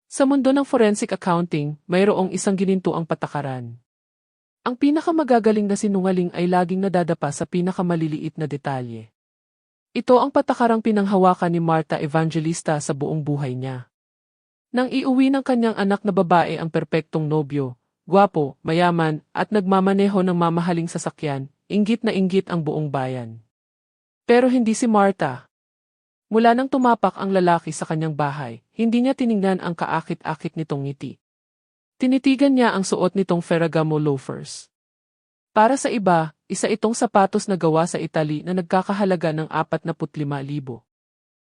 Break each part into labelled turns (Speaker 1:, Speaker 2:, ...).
Speaker 1: Sa mundo ng forensic accounting, mayroong isang ginintuang patakaran. Ang pinakamagagaling na sinungaling ay laging nadadapa sa pinakamaliliit na detalye. Ito ang patakarang pinanghawakan ni Marta Evangelista sa buong buhay niya. Nang iuwi ng kanyang anak na babae ang perpektong nobyo, gwapo, mayaman, at nagmamaneho ng mamahaling sasakyan, inggit na inggit ang buong bayan. Pero hindi si Marta. Mula nang tumapak ang lalaki sa kanyang bahay, hindi niya tiningnan ang kaakit-akit nitong ngiti. Tinitigan niya ang suot nitong Ferragamo loafers. Para sa iba, isa itong sapatos na gawa sa Italy na nagkakahalaga ng 45,000.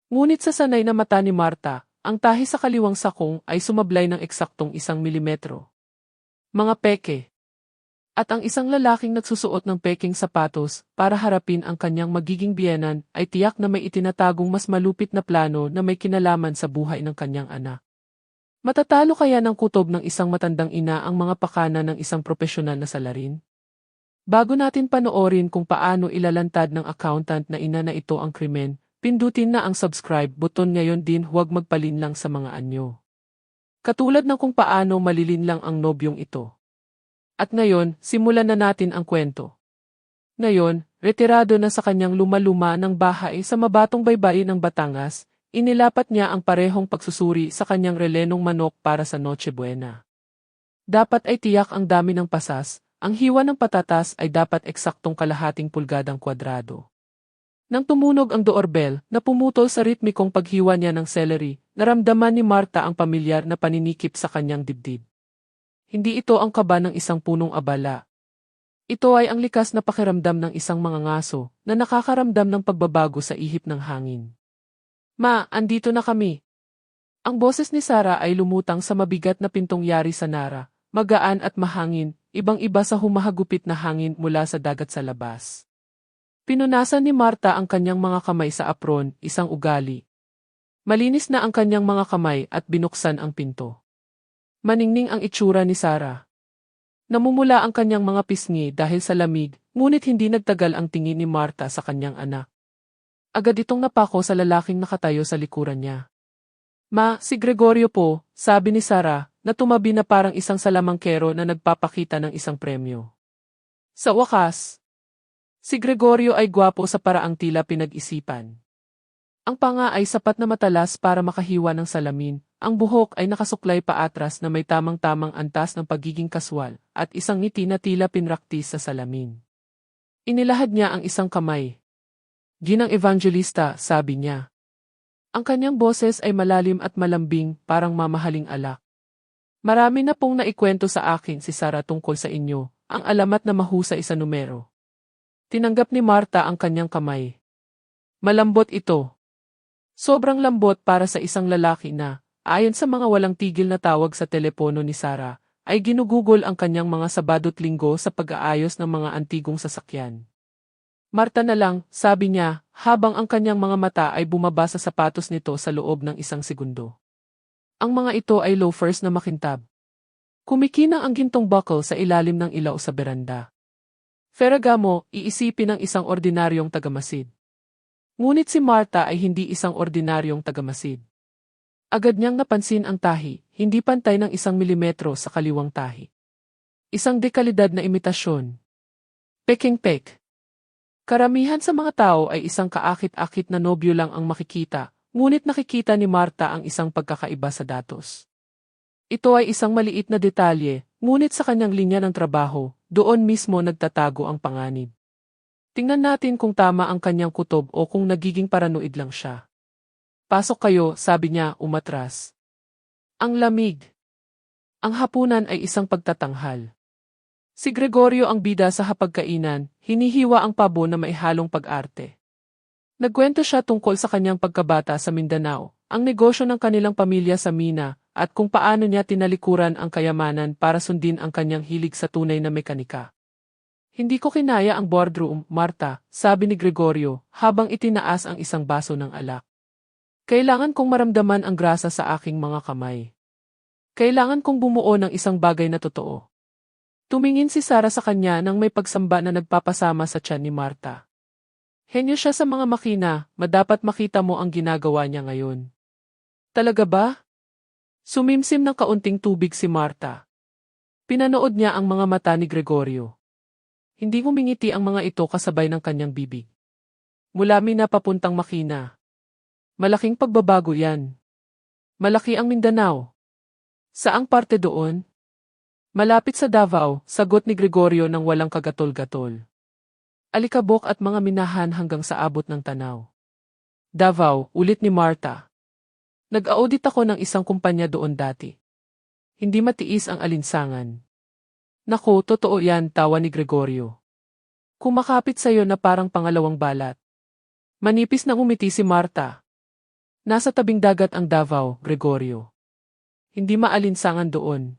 Speaker 1: Ngunit sa sanay na mata ni Marta, ang tahi sa kaliwang sakong ay sumablay ng eksaktong 1 milimetro. Mga peke. At ang isang lalaking nagsusuot ng peking sapatos para harapin ang kanyang magiging biyenan ay tiyak na may itinatagong mas malupit na plano na may kinalaman sa buhay ng kanyang anak. Matatalo kaya ng kutob ng isang matandang ina ang mga pakana ng isang propesyonal na salarin? Bago natin panoorin kung paano ilalantad ng accountant na ina na ito ang krimen, pindutin na ang subscribe button ngayon din, huwag magpalinlang sa mga anyo. Katulad ng kung paano malilinlang ang nobyong ito. At ngayon, simulan na natin ang kwento. Ngayon, retirado na sa kanyang luma-luma ng bahay sa mabatong baybayin ng Batangas, inilapat niya ang parehong pagsusuri sa kanyang relenong manok para sa Noche Buena. Dapat ay tiyak ang dami ng pasas, ang hiwa ng patatas ay dapat eksaktong kalahating pulgadang kwadrado. Nang tumunog ang doorbell na pumutol sa ritmikong paghiwa niya ng celery, naramdaman ni Marta ang pamilyar na paninikip sa kanyang dibdib. Hindi ito ang kaba ng isang punong abala. Ito ay ang likas na pakiramdam ng isang mangangaso na nakakaramdam ng pagbabago sa ihip ng hangin. Ma, andito na kami. Ang boses ni Sarah ay lumutang sa mabigat na pintong yari sa Nara, magaan at mahangin, ibang-iba sa humahagupit na hangin mula sa dagat sa labas. Pinunasan ni Marta ang kanyang mga kamay sa apron, isang ugali. Malinis na ang kanyang mga kamay at binuksan ang pinto. Maningning ang itsura ni Sarah. Namumula ang kanyang mga pisngi dahil sa lamig, ngunit hindi nagtagal ang tingin ni Marta sa kanyang anak. Agad itong napako sa lalaking nakatayo sa likuran niya. Ma, si Gregorio po, sabi ni Sarah, na tumabi na parang isang salamangkero na nagpapakita ng isang premyo. Sa wakas, si Gregorio ay gwapo sa paraang tila pinag-isipan. Ang panga ay sapat na matalas para makahiwa ng salamin, ang buhok ay nakasuklay paatras na may tamang-tamang antas ng pagiging kaswal, at isang ngiti na tila pinraktis sa salamin. Inilahad niya ang isang kamay. Ginang Evangelista, sabi niya. Ang kanyang boses ay malalim at malambing, parang mamahaling alak. Marami na pong naikwento sa akin si Sarah tungkol sa inyo, ang alamat na mahusay sa numero. Tinanggap ni Marta ang kanyang kamay. Malambot ito. Sobrang lambot para sa isang lalaki na, ayon sa mga walang tigil na tawag sa telepono ni Sarah, ay ginugugol ang kanyang mga Sabado't Linggo sa pag-aayos ng mga antigong sasakyan. Marta na lang, sabi niya, habang ang kanyang mga mata ay bumaba sa sapatos nito sa loob ng isang segundo. Ang mga ito ay loafers na makintab. Kumikinang ang gintong buckle sa ilalim ng ilaw sa beranda. Ferragamo, iisipin ng isang ordinaryong tagamasid. Ngunit si Marta ay hindi isang ordinaryong tagamasid. Agad niyang napansin ang tahi, hindi pantay ng 1 milimetro sa kaliwang tahi. Isang dekalidad na imitasyon. Peking-pek. Karamihan sa mga tao ay isang kaakit-akit na nobyo lang ang makikita, ngunit nakikita ni Marta ang isang pagkakaiba sa datos. Ito ay isang maliit na detalye, ngunit sa kanyang linya ng trabaho, doon mismo nagtatago ang panganib. Tingnan natin kung tama ang kanyang kutob o kung nagiging paranoid lang siya. Pasok kayo, sabi niya, umatras. Ang lamig. Ang hapunan ay isang pagtatanghal. Si Gregorio ang bida sa hapagkainan, hinihiwa ang pabo na may halong pag-arte. Nagkwento siya tungkol sa kanyang pagkabata sa Mindanao, ang negosyo ng kanilang pamilya sa mina, at kung paano niya tinalikuran ang kayamanan para sundin ang kanyang hilig sa tunay na mekanika. Hindi ko kinaya ang boardroom, Marta, sabi ni Gregorio, habang itinaas ang isang baso ng alak. Kailangan kong maramdaman ang grasa sa aking mga kamay. Kailangan kong bumuo ng isang bagay na totoo. Tumingin si Sarah sa kanya nang may pagsamba na nagpapasama sa tiyan ni Marta. Henyo siya sa mga makina, madapat makita mo ang ginagawa niya ngayon. Talaga ba? Sumimsim ng kaunting tubig si Marta. Pinanood niya ang mga mata ni Gregorio. Hindi humingiti ang mga ito kasabay ng kanyang bibig. Mula Mina papuntang Makina. Malaking pagbabago yan. Malaki ang Mindanao. Saang parte doon? Malapit sa Davao, sagot ni Gregorio nang walang kagatol-gatol. Alikabok at mga minahan hanggang sa abot ng tanaw. Davao, ulit ni Marta. Nag-audit ako ng isang kumpanya doon dati. Hindi matiis ang alinsangan. Naku, totoo yan, tawa ni Gregorio. Kumakapit sa'yo na parang pangalawang balat. Manipis na umiti si Marta. Nasa tabing dagat ang Davao, Gregorio. Hindi maalinsangan doon.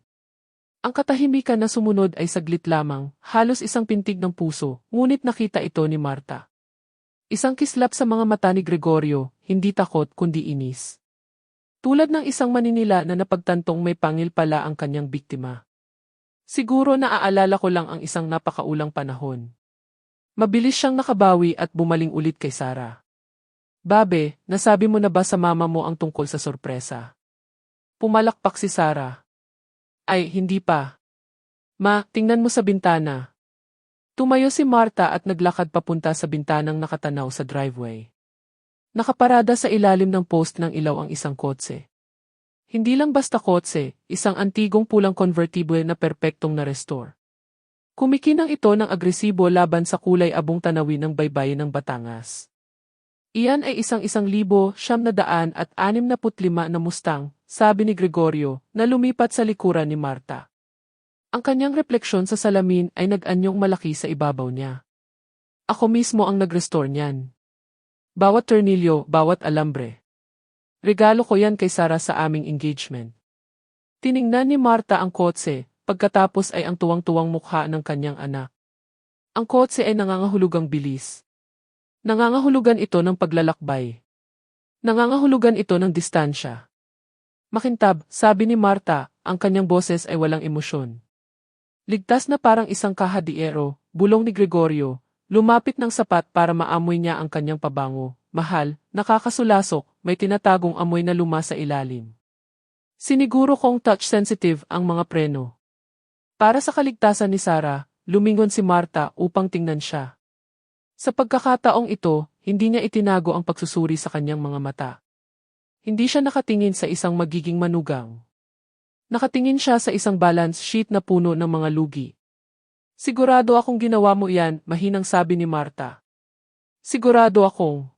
Speaker 1: Ang katahimikan na sumunod ay saglit lamang, halos isang pintig ng puso, ngunit nakita ito ni Marta. Isang kislap sa mga mata ni Gregorio, hindi takot kundi inis. Tulad ng isang maninila na napagtantong may pangil pala ang kanyang biktima. Siguro naaalala ko lang ang isang napakaulang panahon. Mabilis siyang nakabawi at bumaling ulit kay Sarah. Babe, nasabi mo na ba sa mama mo ang tungkol sa sorpresa? Pumalakpak si Sarah. Ay, hindi pa. Ma, tingnan mo sa bintana. Tumayo si Marta at naglakad papunta sa bintanang nakatanaw sa driveway. Nakaparada sa ilalim ng post ng ilaw ang isang kotse. Hindi lang basta kotse, isang antigong pulang convertible na perpektong na-restore. Kumikinang ito ng agresibo laban sa kulay abong tanawin ng baybayin ng Batangas. Iyan ay isang 1,965 na Mustang, sabi ni Gregorio, na lumipat sa likuran ni Marta. Ang kanyang refleksyon sa salamin ay nag-anyong malaki sa ibabaw niya. Ako mismo ang nag-restore niyan. Bawat tornilyo, bawat alambre. Regalo ko yan kay Sarah sa aming engagement. Tiningnan ni Marta ang kotse, pagkatapos ay ang tuwang-tuwang mukha ng kanyang anak. Ang kotse ay nangangahulugang bilis. Nangangahulugan ito ng paglalakbay. Nangangahulugan ito ng distansya. Makintab, sabi ni Marta, ang kanyang boses ay walang emosyon. Ligtas na parang isang kahadiero, bulong ni Gregorio. Lumapit ng sapat para maamoy niya ang kanyang pabango. Mahal, nakakasulasok, may tinatagong amoy na luma sa ilalim. Siniguro kong touch-sensitive ang mga preno. Para sa kaligtasan ni Sarah, lumingon si Marta upang tingnan siya. Sa pagkakataong ito, hindi niya itinago ang pagsusuri sa kanyang mga mata. Hindi siya nakatingin sa isang magiging manugang. Nakatingin siya sa isang balance sheet na puno ng mga lugi. Sigurado akong ginawa mo iyan, mahinang sabi ni Marta. Sigurado akong.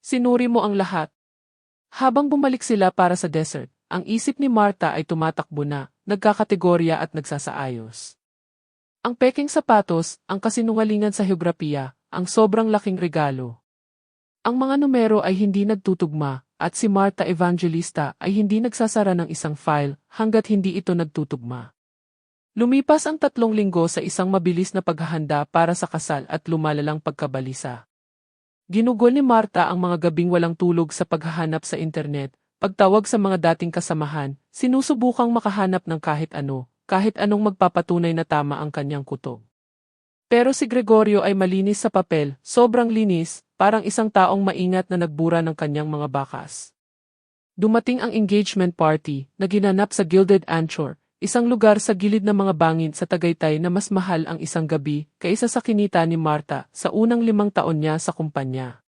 Speaker 1: Sinuri mo ang lahat. Habang bumalik sila para sa dessert, ang isip ni Marta ay tumatakbo na, nagkakategorya at nagsasaayos. Ang peking sapatos, ang kasinungalingan sa heograpiya, ang sobrang laking regalo. Ang mga numero ay hindi nagtutugma, at si Marta Evangelista ay hindi nagsasara ng isang file hanggat hindi ito nagtutugma. Lumipas ang 3 linggo sa isang mabilis na paghahanda para sa kasal at lumalalang pagkabalisa. Ginugol ni Marta ang mga gabing walang tulog sa paghahanap sa internet, pagtawag sa mga dating kasamahan, sinusubukang makahanap ng kahit anong magpapatunay na tama ang kanyang kutob. Pero si Gregorio ay malinis sa papel, sobrang linis, parang isang taong maingat na nagbura ng kanyang mga bakas. Dumating ang engagement party na ginanap sa Gilded Anchor, isang lugar sa gilid ng mga bangin sa Tagaytay na mas mahal ang isang gabi kaysa sa kinita ni Marta sa unang 5 taon niya sa kumpanya.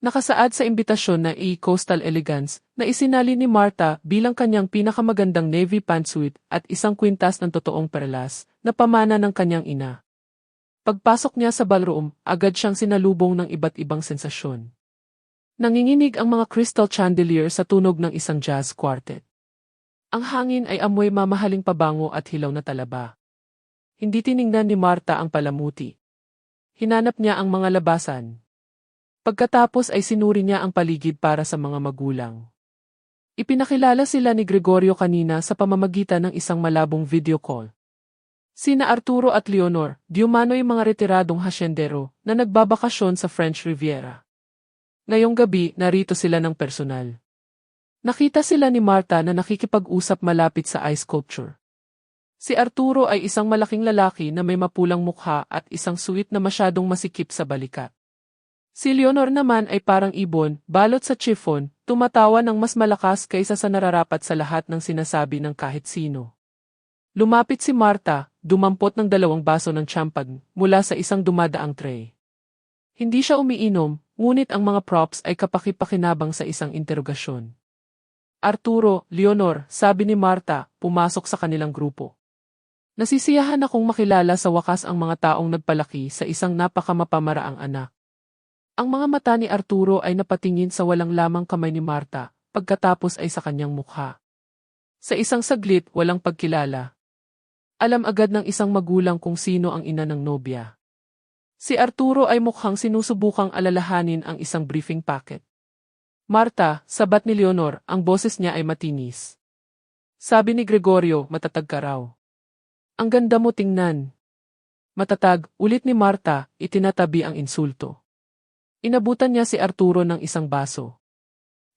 Speaker 1: Nakasaad sa imbitasyon na Coastal Elegance na isinali ni Marta bilang kanyang pinakamagandang navy pantsuit at isang kwintas ng totoong perlas na pamana ng kanyang ina. Pagpasok niya sa ballroom, agad siyang sinalubong ng iba't ibang sensasyon. Nanginginig ang mga crystal chandelier sa tunog ng isang jazz quartet. Ang hangin ay amoy mamahaling pabango at hilaw na talaba. Hindi tiningnan ni Marta ang palamuti. Hinanap niya ang mga labasan. Pagkatapos ay sinuri niya ang paligid para sa mga magulang. Ipinakilala sila ni Gregorio kanina sa pamamagitan ng isang malabong video call. Sina Arturo at Leonor, diumano'y mga retiradong hasyendero na nagbabakasyon sa French Riviera. Ngayong gabi, narito sila ng personal. Nakita sila ni Marta na nakikipag-usap malapit sa ice sculpture. Si Arturo ay isang malaking lalaki na may mapulang mukha at isang suwit na masyadong masikip sa balikat. Si Leonor naman ay parang ibon, balot sa chiffon, tumatawa ng mas malakas kaysa sa nararapat sa lahat ng sinasabi ng kahit sino. Lumapit si Marta, dumampot ng 2 baso ng champagne mula sa isang dumadaang tray. Hindi siya umiinom, ngunit ang mga props ay kapaki-pakinabang sa isang interogasyon. Arturo, Leonor, sabi ni Marta, pumasok sa kanilang grupo. Nasisiyahan akong makilala sa wakas ang mga taong nagpalaki sa isang napakamapamaraang anak. Ang mga mata ni Arturo ay napatingin sa walang lamang kamay ni Marta, pagkatapos ay sa kanyang mukha. Sa isang saglit, walang pagkilala. Alam agad ng isang magulang kung sino ang ina ng nobya. Si Arturo ay mukhang sinusubukang alalahanin ang isang briefing packet. Marta, sabat ni Leonor, ang boses niya ay matinis. Sabi ni Gregorio, matatag ka raw. Ang ganda mo tingnan. Matatag, ulit ni Marta, itinatabi ang insulto. Inabutan niya si Arturo ng isang baso.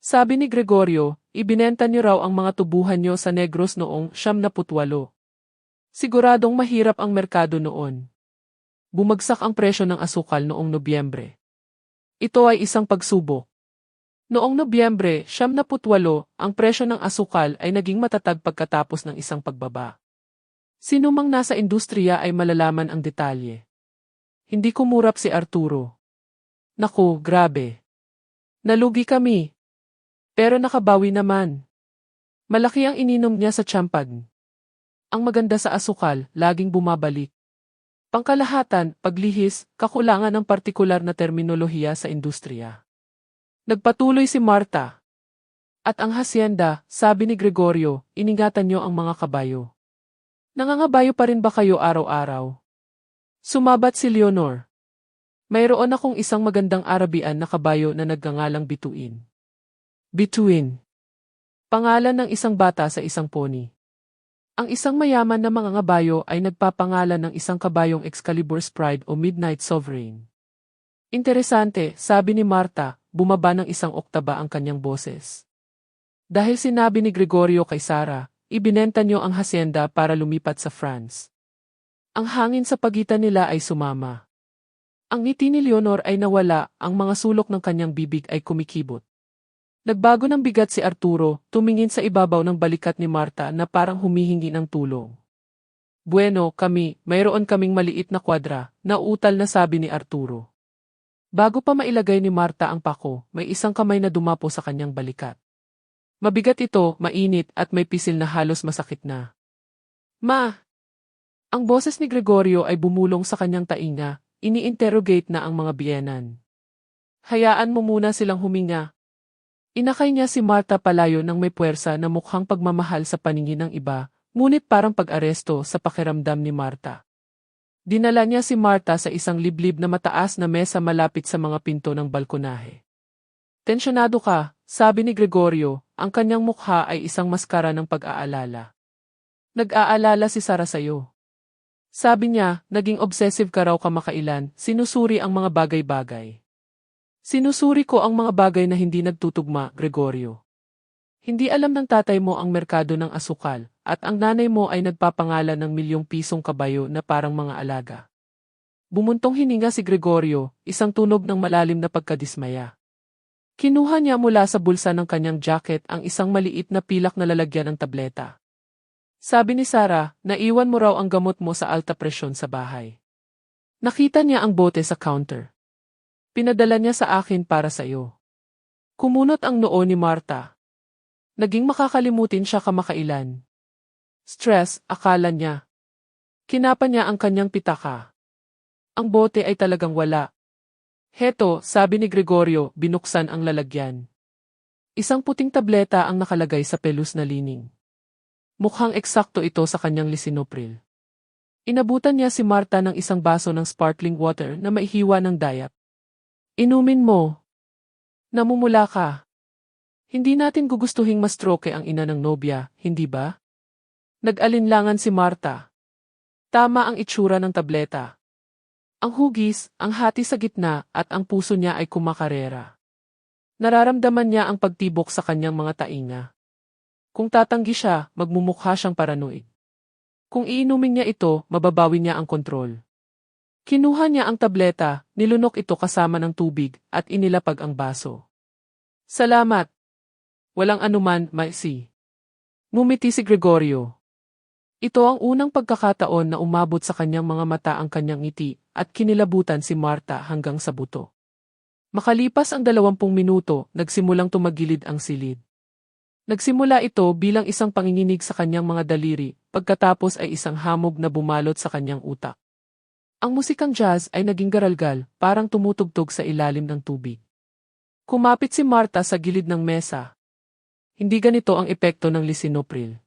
Speaker 1: Sabi ni Gregorio, ibinenta niyo raw ang mga tubuhan niyo sa Negros noong 1978. Siguradong mahirap ang merkado noon. Bumagsak ang presyo ng asukal noong Nobyembre. Ito ay isang pagsubok. Noong Nobyembre 1978, ang presyo ng asukal ay naging matatag pagkatapos ng isang pagbaba. Sino mang nasa industriya ay malalaman ang detalye. Hindi kumurap si Arturo. Naku, grabe. Nalugi kami. Pero nakabawi naman. Malaki ang ininom niya sa champagne. Ang maganda sa asukal, laging bumabalik. Pangkalahatan, paglihis, kakulangan ng partikular na terminolohiya sa industriya. Nagpatuloy si Marta. At ang hasyenda, sabi ni Gregorio, iningatan niyo ang mga kabayo. Nangangabayo pa rin ba kayo araw-araw? Sumabat si Leonor. Mayroon akong isang magandang Arabian na kabayo na nagngangalang Bituin. Bituin. Pangalan ng isang bata sa isang pony. Ang isang mayaman na mangangabayo ay nagpapangalan ng isang kabayong Excalibur's Pride o Midnight Sovereign. Interesante, sabi ni Marta, bumaba ng isang oktaba ang kanyang boses. Dahil sinabi ni Gregorio kay Sara, ibinenta niyo ang hasyenda para lumipat sa France. Ang hangin sa pagitan nila ay sumama. Ang ngiti ni Leonor ay nawala, ang mga sulok ng kanyang bibig ay kumikibot. Nagbago ng bigat si Arturo, tumingin sa ibabaw ng balikat ni Marta na parang humihingi ng tulong. Bueno, mayroon kaming maliit na kwadra, nauutal na sabi ni Arturo. Bago pa mailagay ni Marta ang pako, may isang kamay na dumapo sa kanyang balikat. Mabigat ito, mainit at may pisil na halos masakit na. Ma! Ang boses ni Gregorio ay bumulong sa kanyang tainga, ini-interrogate na ang mga biyenan. Hayaan mo muna silang huminga. Inakay niya si Marta palayo ng may puwersa na mukhang pagmamahal sa paningin ng iba, ngunit parang pag-aresto sa pakiramdam ni Marta. Dinala niya si Marta sa isang liblib na mataas na mesa malapit sa mga pinto ng balkonahe. Tensyonado ka, sabi ni Gregorio, ang kanyang mukha ay isang maskara ng pag-aalala. Nag-aalala si Sara sayo. Sabi niya, naging obsessive ka raw kamakailan, sinusuri ang mga bagay-bagay. Sinusuri ko ang mga bagay na hindi nagtutugma, Gregorio. Hindi alam ng tatay mo ang merkado ng asukal, at ang nanay mo ay nagpapangalan ng milyong-pisong kabayo na parang mga alaga. Bumuntong hininga si Gregorio, isang tunog ng malalim na pagkadismaya. Kinuha niya mula sa bulsa ng kanyang jacket ang isang maliit na pilak na lalagyan ng tableta. Sabi ni Sara, naiwan mo raw ang gamot mo sa alta presyon sa bahay. Nakita niya ang bote sa counter. Pinadala niya sa akin para sa iyo. Kumunot ang noo ni Marta. Naging makakalimutin siya kamakailan. Stress, akala niya. Kinapa niya ang kanyang pitaka. Ang bote ay talagang wala. Heto, sabi ni Gregorio, binuksan ang lalagyan. Isang puting tableta ang nakalagay sa pelus na lining. Mukhang eksakto ito sa kanyang lisinopril. Inabutan niya si Marta ng isang baso ng sparkling water na maihiwa ng dayap. Inumin mo. Namumula ka. Hindi natin gugustuhing mastroke ang ina ng nobya, hindi ba? Nag-alinlangan si Marta. Tama ang itsura ng tableta. Ang hugis, ang hati sa gitna, at ang puso niya ay kumakarera. Nararamdaman niya ang pagtibok sa kanyang mga tainga. Kung tatanggi siya, magmumukha siyang paranoid. Kung iinumin niya ito, mababawi niya ang kontrol. Kinuha niya ang tableta, nilunok ito kasama ng tubig, at inilapag ang baso. Salamat. Walang anuman, Maisi. Ngumiti si Gregorio. Ito ang unang pagkakataon na umabot sa kanyang mga mata ang kanyang ngiti, at kinilabutan si Marta hanggang sa buto. Makalipas ang 20 minuto, nagsimulang tumagilid ang silid. Nagsimula ito bilang isang panginginig sa kanyang mga daliri, pagkatapos ay isang hamog na bumalot sa kanyang utak. Ang musikang jazz ay naging garalgal, parang tumutugtog sa ilalim ng tubig. Kumapit si Marta sa gilid ng mesa. Hindi ganito ang epekto ng lisinopril.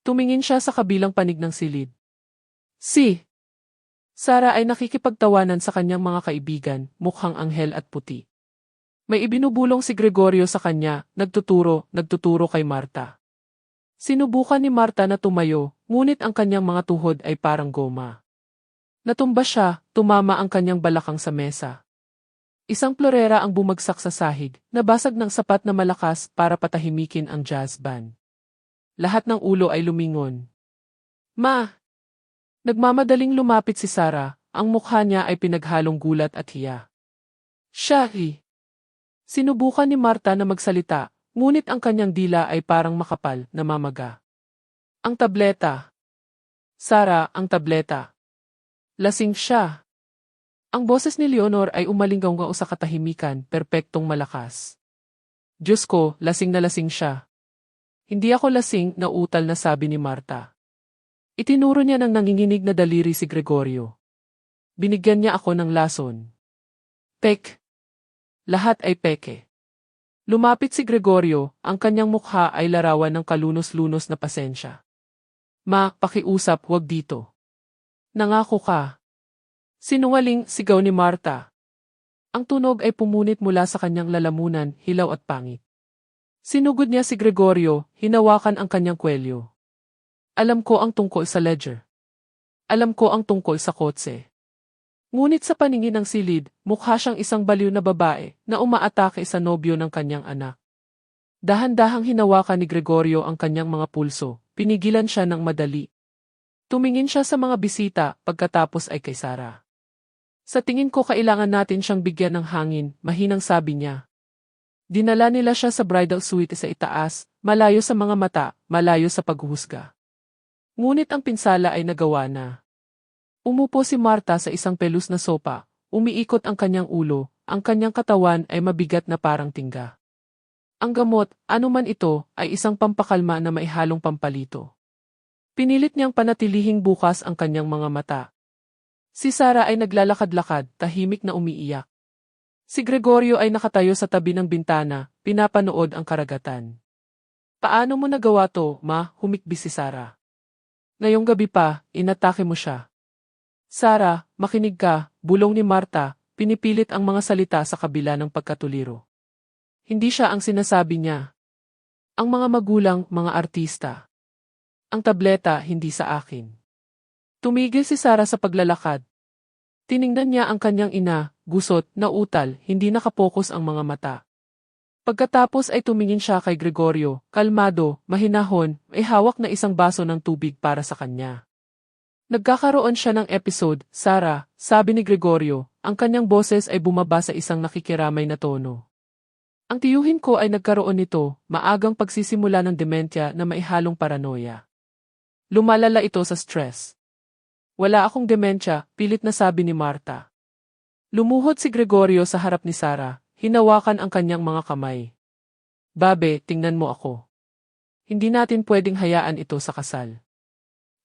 Speaker 1: Tumingin siya sa kabilang panig ng silid. Si Sarah ay nakikipagtawanan sa kanyang mga kaibigan, mukhang anghel at puti. May ibinubulong si Gregorio sa kanya, nagtuturo kay Marta. Sinubukan ni Marta na tumayo, ngunit ang kanyang mga tuhod ay parang goma. Natumba siya, tumama ang kanyang balakang sa mesa. Isang plorera ang bumagsak sa sahig, nabasag ng sapat na malakas para patahimikin ang jazz band. Lahat ng ulo ay lumingon. Ma! Nagmamadaling lumapit si Sarah, ang mukha niya ay pinaghalong gulat at hiya. Shahi! Sinubukan ni Marta na magsalita, ngunit ang kanyang dila ay parang makapal, namamaga. Ang tableta. Sarah, ang tableta. Lasing siya. Ang boses ni Leonor ay umalinggaw sa katahimikan, perpektong malakas. Diyos ko, lasing na lasing siya. Hindi ako lasing, nauutal na sabi ni Marta. Itinuro niya ng nanginginig na daliri si Gregorio. Binigyan niya ako ng lason. Pek. Lahat ay peke. Lumapit si Gregorio, ang kanyang mukha ay larawan ng kalunos-lunos na pasensya. Ma, pakiusap, wag dito. Nangako ka. Sinungaling, sigaw ni Marta. Ang tunog ay pumunit mula sa kanyang lalamunan, hilaw at pangit. Sinugod niya si Gregorio, hinawakan ang kanyang kwelyo. Alam ko ang tungkol sa ledger. Alam ko ang tungkol sa kotse. Ngunit sa paningin ng silid, mukha siyang isang baliw na babae na umaatake sa nobyo ng kanyang anak. Dahan-dahang hinawakan ni Gregorio ang kanyang mga pulso, pinigilan siya ng madali. Tumingin siya sa mga bisita, pagkatapos ay kay Sarah. Sa tingin ko kailangan natin siyang bigyan ng hangin, mahinang sabi niya. Dinala nila siya sa bridal suite sa itaas, malayo sa mga mata, malayo sa paghuhusga. Ngunit ang pinsala ay nagawa na. Umupo si Marta sa isang pelus na sopa, umiikot ang kanyang ulo, ang kanyang katawan ay mabigat na parang tingga. Ang gamot, anuman ito, ay isang pampakalma na maihalong pampalito. Pinilit niyang panatilihing bukas ang kanyang mga mata. Si Sarah ay naglalakad-lakad, tahimik na umiiyak. Si Gregorio ay nakatayo sa tabi ng bintana, pinapanood ang karagatan. Paano mo nagawa to, ma? Humikbi si Sarah. Ngayong gabi pa, inatake mo siya. Sarah, makinig ka, bulong ni Marta, pinipilit ang mga salita sa kabila ng pagkatuliro. Hindi siya ang sinasabi niya. Ang mga magulang, mga artista. Ang tableta, hindi sa akin. Tumigil si Sarah sa paglalakad. Tiningnan niya ang kanyang ina, gusot, nautal, hindi nakapokus ang mga mata. Pagkatapos ay tumingin siya kay Gregorio, kalmado, mahinahon, may hawak na isang baso ng tubig para sa kanya. Nagkakaroon siya ng episode, Sarah, sabi ni Gregorio, ang kanyang boses ay bumaba sa isang nakikiramay na tono. Ang tiyuhin ko ay nagkaroon nito, maagang pagsisimula ng dementia na maihalong paranoia. Lumalala ito sa stress. Wala akong dementia, pilit na sabi ni Marta. Lumuhod si Gregorio sa harap ni Sarah, hinawakan ang kanyang mga kamay. Babe, tingnan mo ako. Hindi natin pwedeng hayaan ito sa kasal.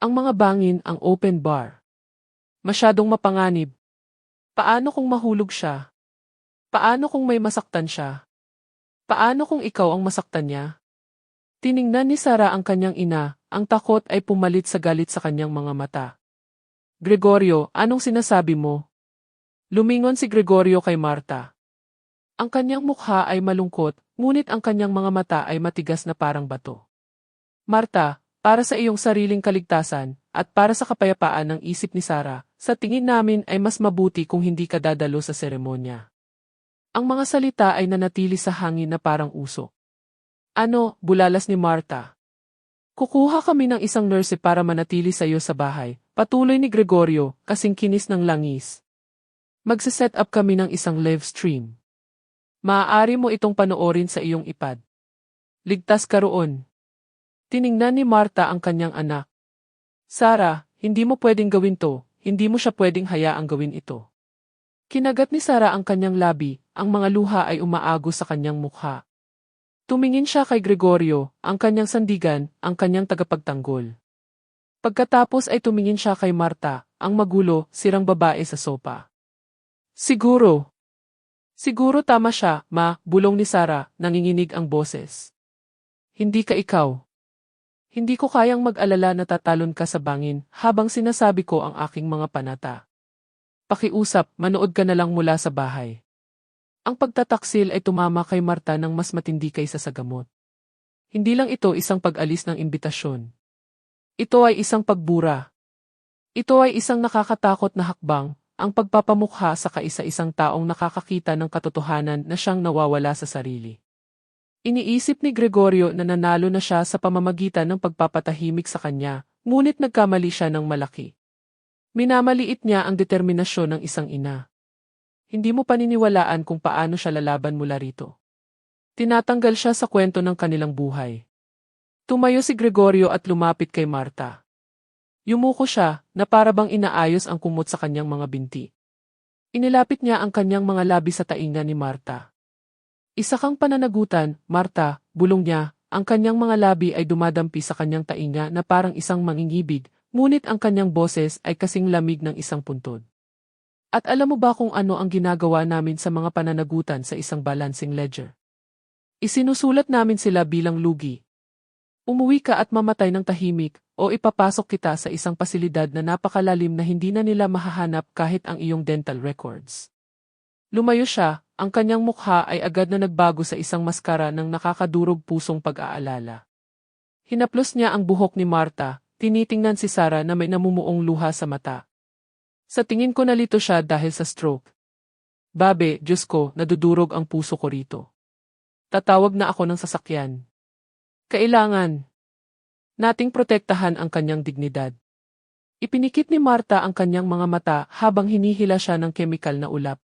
Speaker 1: Ang mga bangin, ang open bar. Masyadong mapanganib. Paano kung mahulog siya? Paano kung may masaktan siya? Paano kung ikaw ang masaktan niya? Tiningnan ni Sarah ang kanyang ina, ang takot ay pumalit sa galit sa kanyang mga mata. Gregorio, anong sinasabi mo? Lumingon si Gregorio kay Marta. Ang kanyang mukha ay malungkot, ngunit ang kanyang mga mata ay matigas na parang bato. Marta, para sa iyong sariling kaligtasan, at para sa kapayapaan ng isip ni Sarah, sa tingin namin ay mas mabuti kung hindi ka dadalo sa seremonya. Ang mga salita ay nanatili sa hangin na parang usok. Ano, bulalas ni Marta. Kukuha kami ng isang nurse para manatili sa iyo sa bahay, Patuloy ni Gregorio, kasing kinis ng langis. Magse-set up kami ng isang live stream. Maaari mo itong panoorin sa iyong iPad. Ligtas ka roon. Tiningnan ni Marta ang kanyang anak. Sarah, hindi mo pwedeng gawin to, hindi mo siya pwedeng hayaang gawin ito. Kinagat ni Sarah ang kanyang labi, ang mga luha ay umaagos sa kanyang mukha. Tumingin siya kay Gregorio, ang kanyang sandigan, ang kanyang tagapagtanggol. Pagkatapos ay tumingin siya kay Marta, ang magulo, sirang babae sa sopa. Siguro tama siya, ma, bulong ni Sarah, nanginginig ang boses. Hindi ka ikaw. Hindi ko kayang mag-alala na tatalon ka sa bangin habang sinasabi ko ang aking mga panata. Pakiusap, manood ka na lang mula sa bahay. Ang pagtataksil ay tumama kay Marta ng mas matindi kaysa sa gamot. Hindi lang ito isang pag-alis ng imbitasyon. Ito ay isang pagbura. Ito ay isang nakakatakot na hakbang, ang pagpapamukha sa kaisa-isang taong nakakakita ng katotohanan na siyang nawawala sa sarili. Iniisip ni Gregorio na nanalo na siya sa pamamagitan ng pagpapatahimik sa kanya, ngunit nagkamali siya ng malaki. Minamaliit niya ang determinasyon ng isang ina. Hindi mo paniniwalaan kung paano siya lalaban mula rito. Tinatanggal siya sa kwento ng kanilang buhay. Tumayo si Gregorio at lumapit kay Marta. Yumuko siya, na para bang inaayos ang kumot sa kanyang mga binti. Inilapit niya ang kanyang mga labi sa tainga ni Marta. Isa kang pananagutan, Marta, bulong niya, ang kanyang mga labi ay dumadampi sa kanyang tainga na parang isang mangingibig, ngunit ang kanyang boses ay kasing lamig ng isang puntod. At alam mo ba kung ano ang ginagawa namin sa mga pananagutan sa isang balancing ledger? Isinusulat namin sila bilang lugi. Umuwi ka at mamatay ng tahimik, o ipapasok kita sa isang pasilidad na napakalalim na hindi na nila mahahanap kahit ang iyong dental records. Lumayo siya, ang kanyang mukha ay agad na nagbago sa isang maskara ng nakakadurog pusong pag-aalala. Hinaplos niya ang buhok ni Marta, tinitingnan si Sarah na may namumuong luha sa mata. Sa tingin ko nalito siya dahil sa stroke. Babe, Diyos ko, nadudurog ang puso ko rito. Tatawag na ako ng sasakyan. Kailangan nating protektahan ang kanyang dignidad. Ipinikit ni Marta ang kanyang mga mata habang hinihila siya ng kemikal na ulap.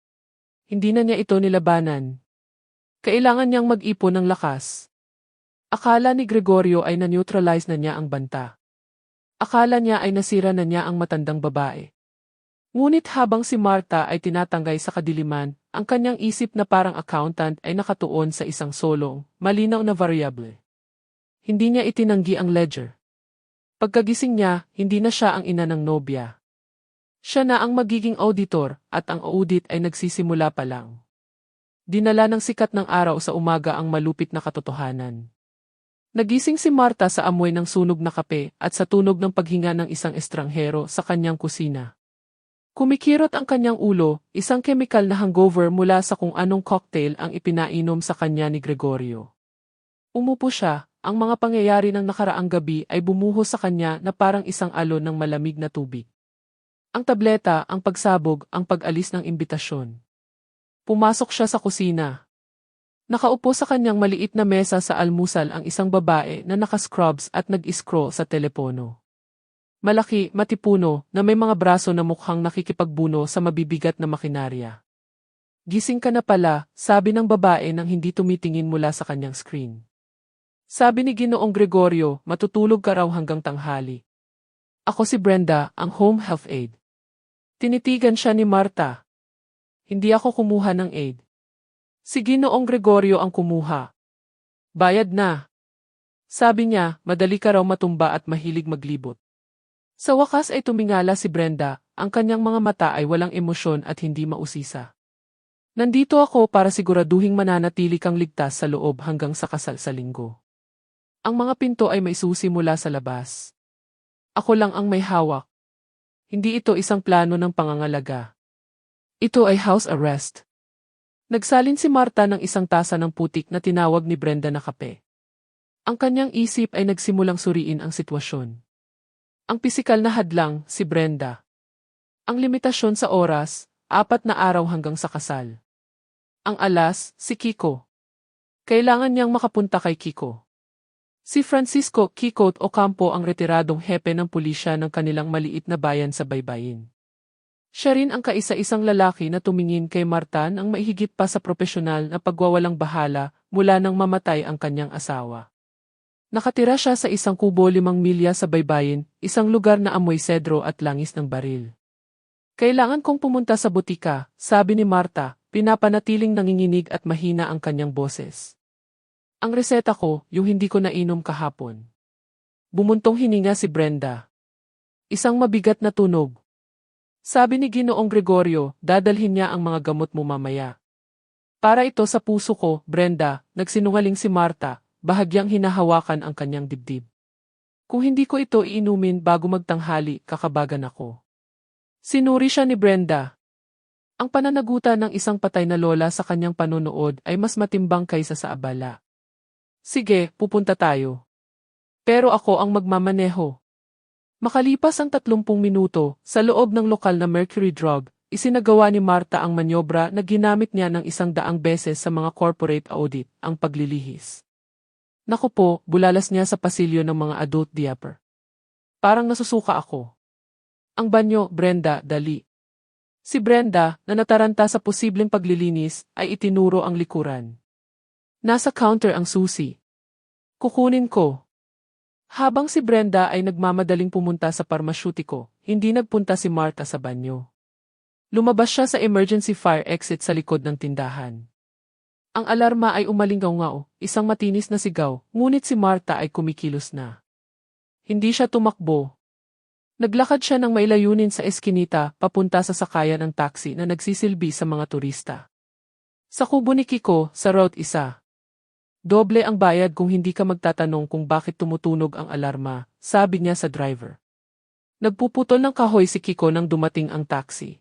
Speaker 1: Hindi na niya ito nilabanan. Kailangan niyang mag-ipon ng lakas. Akala ni Gregorio ay na-neutralize na niya ang banta. Akala niya ay nasira na niya ang matandang babae. Ngunit habang si Marta ay tinatanggay sa kadiliman, ang kanyang isip na parang accountant ay nakatuon sa isang solong, malinaw na variable. Hindi niya itinanggi ang ledger. Pagkagising niya, hindi na siya ang ina ng nobya. Siya na ang magiging auditor at ang audit ay nagsisimula pa lang. Dinala ng sikat ng araw sa umaga ang malupit na katotohanan. Nagising si Marta sa amoy ng sunog na kape at sa tunog ng paghinga ng isang estranghero sa kanyang kusina. Kumikirot ang kanyang ulo, isang kemikal na hangover mula sa kung anong cocktail ang ipinainom sa kanya ni Gregorio. Umupo siya. Ang mga pangyayari ng nakaraang gabi ay bumuhos sa kanya na parang isang alon ng malamig na tubig. Ang tableta, ang pagsabog, ang pag-alis ng imbitasyon. Pumasok siya sa kusina. Nakaupo sa kanyang maliit na mesa sa almusal ang isang babae na naka-scrubs at nag-scroll sa telepono. Malaki, matipuno, na may mga braso na mukhang nakikipagbuno sa mabibigat na makinarya. Gising ka na pala, sabi ng babae nang hindi tumitingin mula sa kanyang screen. Sabi ni Ginoong Gregorio, matutulog ka raw hanggang tanghali. Ako si Brenda, ang home health aide. Tinitigan siya ni Marta. Hindi ako kumuha ng aid. Si Ginoong Gregorio ang kumuha. Bayad na. Sabi niya, madali ka raw matumba at mahilig maglibot. Sa wakas ay tumingala si Brenda, ang kanyang mga mata ay walang emosyon at hindi mausisa. Nandito ako para siguraduhing mananatili kang ligtas sa loob hanggang sa kasal sa linggo. Ang mga pinto ay may susi mula sa labas. Ako lang ang may hawak. Hindi ito isang plano ng pangangalaga. Ito ay house arrest. Nagsalin si Marta ng isang tasa ng putik na tinawag ni Brenda na kape. Ang kanyang isip ay nagsimulang suriin ang sitwasyon. Ang pisikal na hadlang, si Brenda. Ang limitasyon sa oras, 4 na araw hanggang sa kasal. Ang alas, si Kiko. Kailangan niyang makapunta kay Kiko. Si Francisco Kiko Ocampo ang retiradong hepe ng pulisya ng kanilang maliit na bayan sa baybayin. Siya rin ang kaisa-isang lalaki na tumingin kay Marta ng maihigit pa sa propesyonal na pagwawalang bahala mula nang mamatay ang kanyang asawa. Nakatira siya sa isang kubo 5 milya sa baybayin, isang lugar na amoy sedro at langis ng baril. Kailangan kong pumunta sa butika, sabi ni Marta, pinapanatiling nanginginig at mahina ang kanyang boses. Ang reseta ko, yung hindi ko nainom kahapon. Bumuntong hininga si Brenda. Isang mabigat na tunog. Sabi ni Ginoong Gregorio, dadalhin niya ang mga gamot mo mamaya. Para ito sa puso ko, Brenda, nagsinungaling si Marta, bahagyang hinahawakan ang kanyang dibdib. Kung hindi ko ito iinumin bago magtanghali, kakabagan ako. Sinuri siya ni Brenda. Ang pananagutan ng isang patay na lola sa kanyang panonood ay mas matimbang kaysa sa abala. Sige, pupunta tayo. Pero ako ang magmamaneho. Makalipas ang 30 minuto, sa loob ng lokal na Mercury Drug, isinagawa ni Marta ang manyobra na ginamit niya ng 100 beses sa mga corporate audit, ang paglilihis. Naku po, bulalas niya sa pasilyo ng mga adult diaper. Parang nasusuka ako. Ang banyo, Brenda, dali. Si Brenda, na nataranta sa posibleng paglilinis, ay itinuro ang likuran. Nasa counter ang susi. Kukunin ko. Habang si Brenda ay nagmamadaling pumunta sa parmasyutiko, hindi nagpunta si Marta sa banyo. Lumabas siya sa emergency fire exit sa likod ng tindahan. Ang alarma ay umalingaw-ngaw, isang matinis na sigaw, ngunit si Marta ay kumikilos na. Hindi siya tumakbo. Naglakad siya ng mailayunin sa eskinita papunta sa sakayan ng taxi na nagsisilbi sa mga turista. Sa kubo ni Kiko, sa Route 1. Doble ang bayad kung hindi ka magtatanong kung bakit tumutunog ang alarma, sabi niya sa driver. Nagpuputol ng kahoy si Kiko nang dumating ang taxi.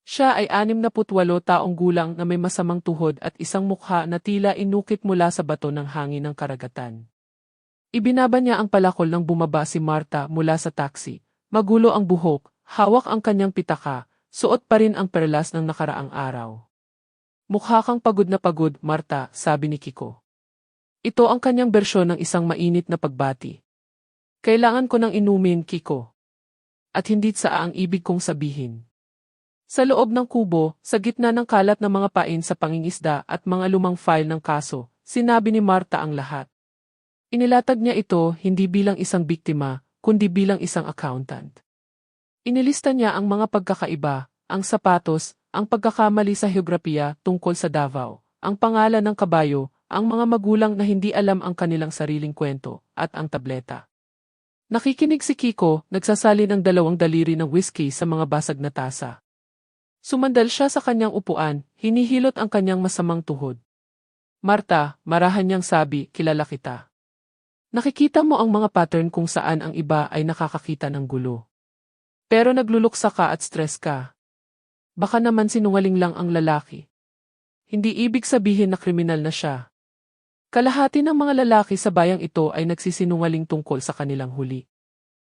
Speaker 1: Siya ay 68 taong gulang na may masamang tuhod at isang mukha na tila inukit mula sa bato ng hangin ng karagatan. Ibinaba niya ang palakol nang bumaba si Marta mula sa taxi. Magulo ang buhok, hawak ang kanyang pitaka, suot pa rin ang perlas ng nakaraang araw. Mukha kang pagod na pagod, Marta, sabi ni Kiko. Ito ang kanyang bersyon ng isang mainit na pagbati. Kailangan ko nang inumin, Kiko. At hindi sa ang ibig kong sabihin. Sa loob ng kubo, sa gitna ng kalat ng mga pain sa pangingisda at mga lumang file ng kaso, sinabi ni Marta ang lahat. Inilatag niya ito hindi bilang isang biktima, kundi bilang isang accountant. Inilista niya ang mga pagkakaiba, ang sapatos, ang pagkakamali sa heograpiya tungkol sa Davao, ang pangalan ng kabayo, ang mga magulang na hindi alam ang kanilang sariling kwento, at ang tableta. Nakikinig si Kiko, nagsasali ng 2 daliri ng whiskey sa mga basag na tasa. Sumandal siya sa kanyang upuan, hinihilot ang kanyang masamang tuhod. Marta, marahan niyang sabi, kilala kita. Nakikita mo ang mga pattern kung saan ang iba ay nakakakita ng gulo. Pero nagluluksa ka at stress ka. Baka naman sinungaling lang ang lalaki. Hindi ibig sabihin na kriminal na siya. Kalahati ng mga lalaki sa bayang ito ay nagsisinungaling tungkol sa kanilang huli.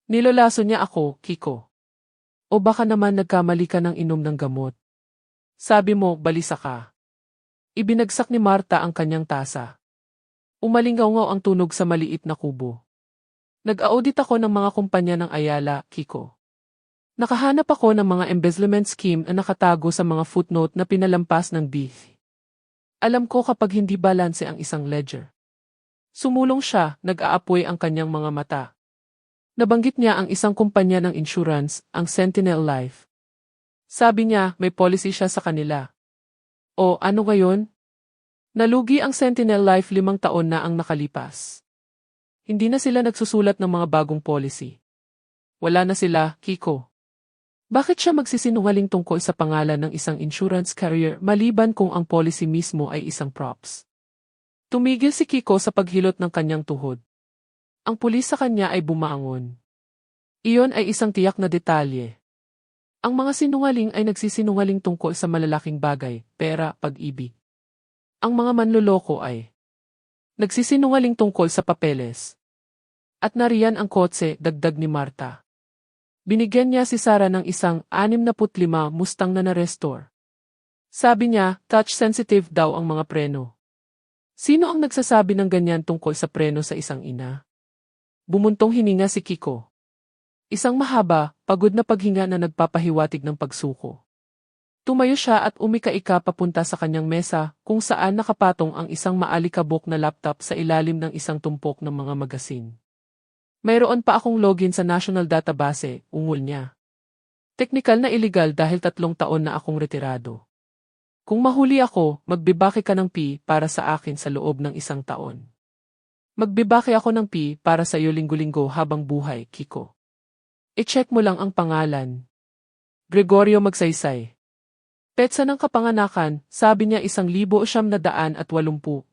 Speaker 1: Nilolaso niya ako, Kiko. O baka naman nagkamali ka ng inom ng gamot. Sabi mo, balisa ka. Ibinagsak ni Marta ang kanyang tasa. Umalingaw-ngaw ang tunog sa maliit na kubo. Nag-audit ako ng mga kumpanya ng Ayala, Kiko. Nakahanap ako ng mga embezzlement scheme na nakatago sa mga footnote na pinalampas ng BIF. Alam ko kapag hindi balanse ang isang ledger. Sumulong siya, nag-aapoy ang kanyang mga mata. Nabanggit niya ang isang kumpanya ng insurance, ang Sentinel Life. Sabi niya, may policy siya sa kanila. O ano ngayon? Nalugi ang Sentinel Life 5 taon na ang nakalipas. Hindi na sila nagsusulat ng mga bagong policy. Wala na sila, Kiko. Bakit siya magsisinungaling tungkol sa pangalan ng isang insurance carrier maliban kung ang policy mismo ay isang props? Tumigil si Kiko sa paghilot ng kanyang tuhod. Ang pulis sa kanya ay bumaangon. Iyon ay isang tiyak na detalye. Ang mga sinungaling ay nagsisinungaling tungkol sa malalaking bagay, pera, pag-ibig. Ang mga manloloko ay nagsisinungaling tungkol sa papeles. At nariyan ang kotse, dagdag ni Marta. Binigyan niya si Sarah ng isang 65 Mustang na na-restore. Sabi niya, touch-sensitive daw ang mga preno. Sino ang nagsasabi ng ganyan tungkol sa preno sa isang ina? Bumuntong hininga si Kiko. Isang mahaba, pagod na paghinga na nagpapahiwatig ng pagsuko. Tumayo siya at umika-ika papunta sa kanyang mesa kung saan nakapatong ang isang maalikabok na laptop sa ilalim ng isang tumpok ng mga magasin. Mayroon pa akong login sa national database, ungol niya. Teknikal na iligal dahil 3 taon na akong retirado. Kung mahuli ako, magbibaki ka ng P para sa akin sa loob ng 1 taon. Magbibaki ako ng P para sa iyo linggo-linggo habang buhay, Kiko. I-check mo lang ang pangalan. Gregorio Magsaysay. Petsa ng kapanganakan, sabi niya 1980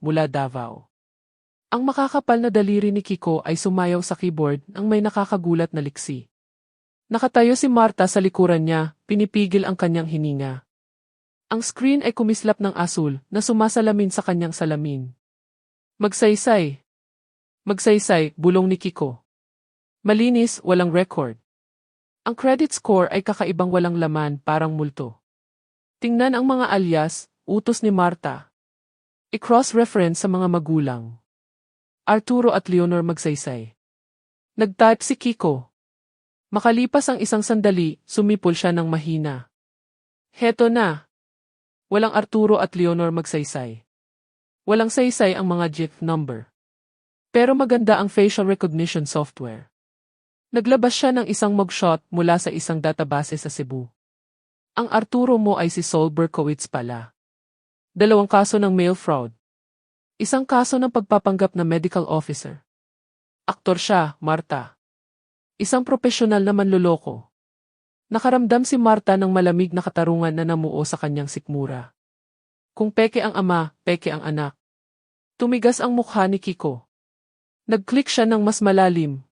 Speaker 1: mula Davao. Ang makakapal na daliri ni Kiko ay sumayaw sa keyboard nang may nakakagulat na liksi. Nakatayo si Marta sa likuran niya, pinipigil ang kanyang hininga. Ang screen ay kumislap ng asul na sumasalamin sa kanyang salamin. Magsaysay. Magsaysay, bulong ni Kiko. Malinis, walang record. Ang credit score ay kakaibang walang laman, parang multo. Tingnan ang mga alias, utos ni Marta. I-cross-reference sa mga magulang. Arturo at Leonor Magsaysay. Nag-type si Kiko. Makalipas ang 1 sandali, sumipol siya ng mahina. Heto na. Walang Arturo at Leonor Magsaysay. Walang saysay ang mga JIT number. Pero maganda ang facial recognition software. Naglabas siya ng isang mugshot mula sa isang database sa Cebu. Ang Arturo mo ay si Sol Berkowitz pala. 2 kaso ng mail fraud. 1 kaso ng pagpapanggap na medical officer. Aktor siya, Marta. Isang profesional na manloloko. Nakaramdam si Marta ng malamig na katarungan na namuo sa kanyang sikmura. Kung peke ang ama, peke ang anak. Tumigas ang mukha ni Kiko. Nag-click siya ng mas malalim.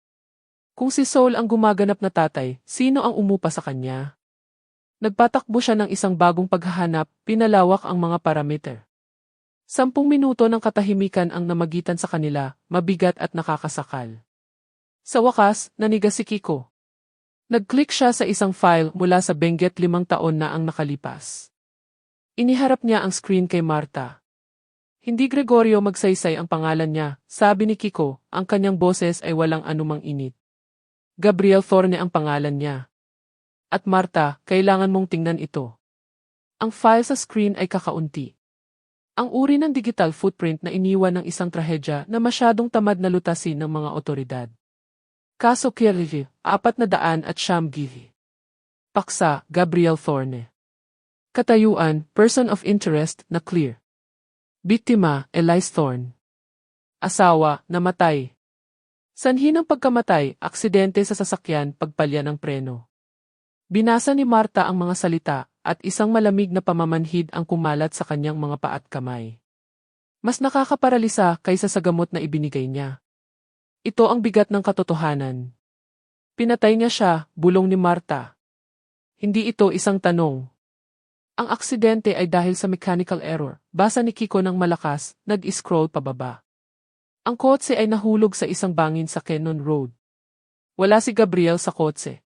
Speaker 1: Kung si Sol ang gumaganap na tatay, sino ang umupa sa kanya? Nagpatakbo siya ng isang bagong paghahanap, pinalawak ang mga parameter. 10 minuto ng katahimikan ang namagitan sa kanila, mabigat at nakakasakal. Sa wakas, nanigas si Kiko. Nag-click siya sa isang file mula sa Benguet 5 taon na ang nakalipas. Iniharap niya ang screen kay Marta. Hindi Gregorio Magsaysay ang pangalan niya, sabi ni Kiko, ang kanyang boses ay walang anumang init. Gabriel Thorne ang pangalan niya. At Marta, kailangan mong tingnan ito. Ang file sa screen ay kakaunti. Ang uri ng digital footprint na iniwan ng isang trahedya na masyadong tamad na lutasin ng mga otoridad. Kaso Kirli, 400 at Shamgihi. Paksa, Gabriel Thorne. Katayuan, person of interest, na clear. Biktima, Elise Thorne. Asawa, namatay. Sanhi ng pagkamatay, aksidente sa sasakyan, pagpalya ng preno. Binasa ni Marta ang mga salita, at isang malamig na pamamanhid ang kumalat sa kanyang mga paa at kamay. Mas nakakaparalisa kaysa sa gamot na ibinigay niya. Ito ang bigat ng katotohanan. Pinatay niya siya, bulong ni Marta. Hindi ito isang tanong. Ang aksidente ay dahil sa mechanical error. Basa ni Kiko ng malakas, nag-scroll pababa. Ang kotse ay nahulog sa isang bangin sa Cannon Road. Wala si Gabriel sa kotse.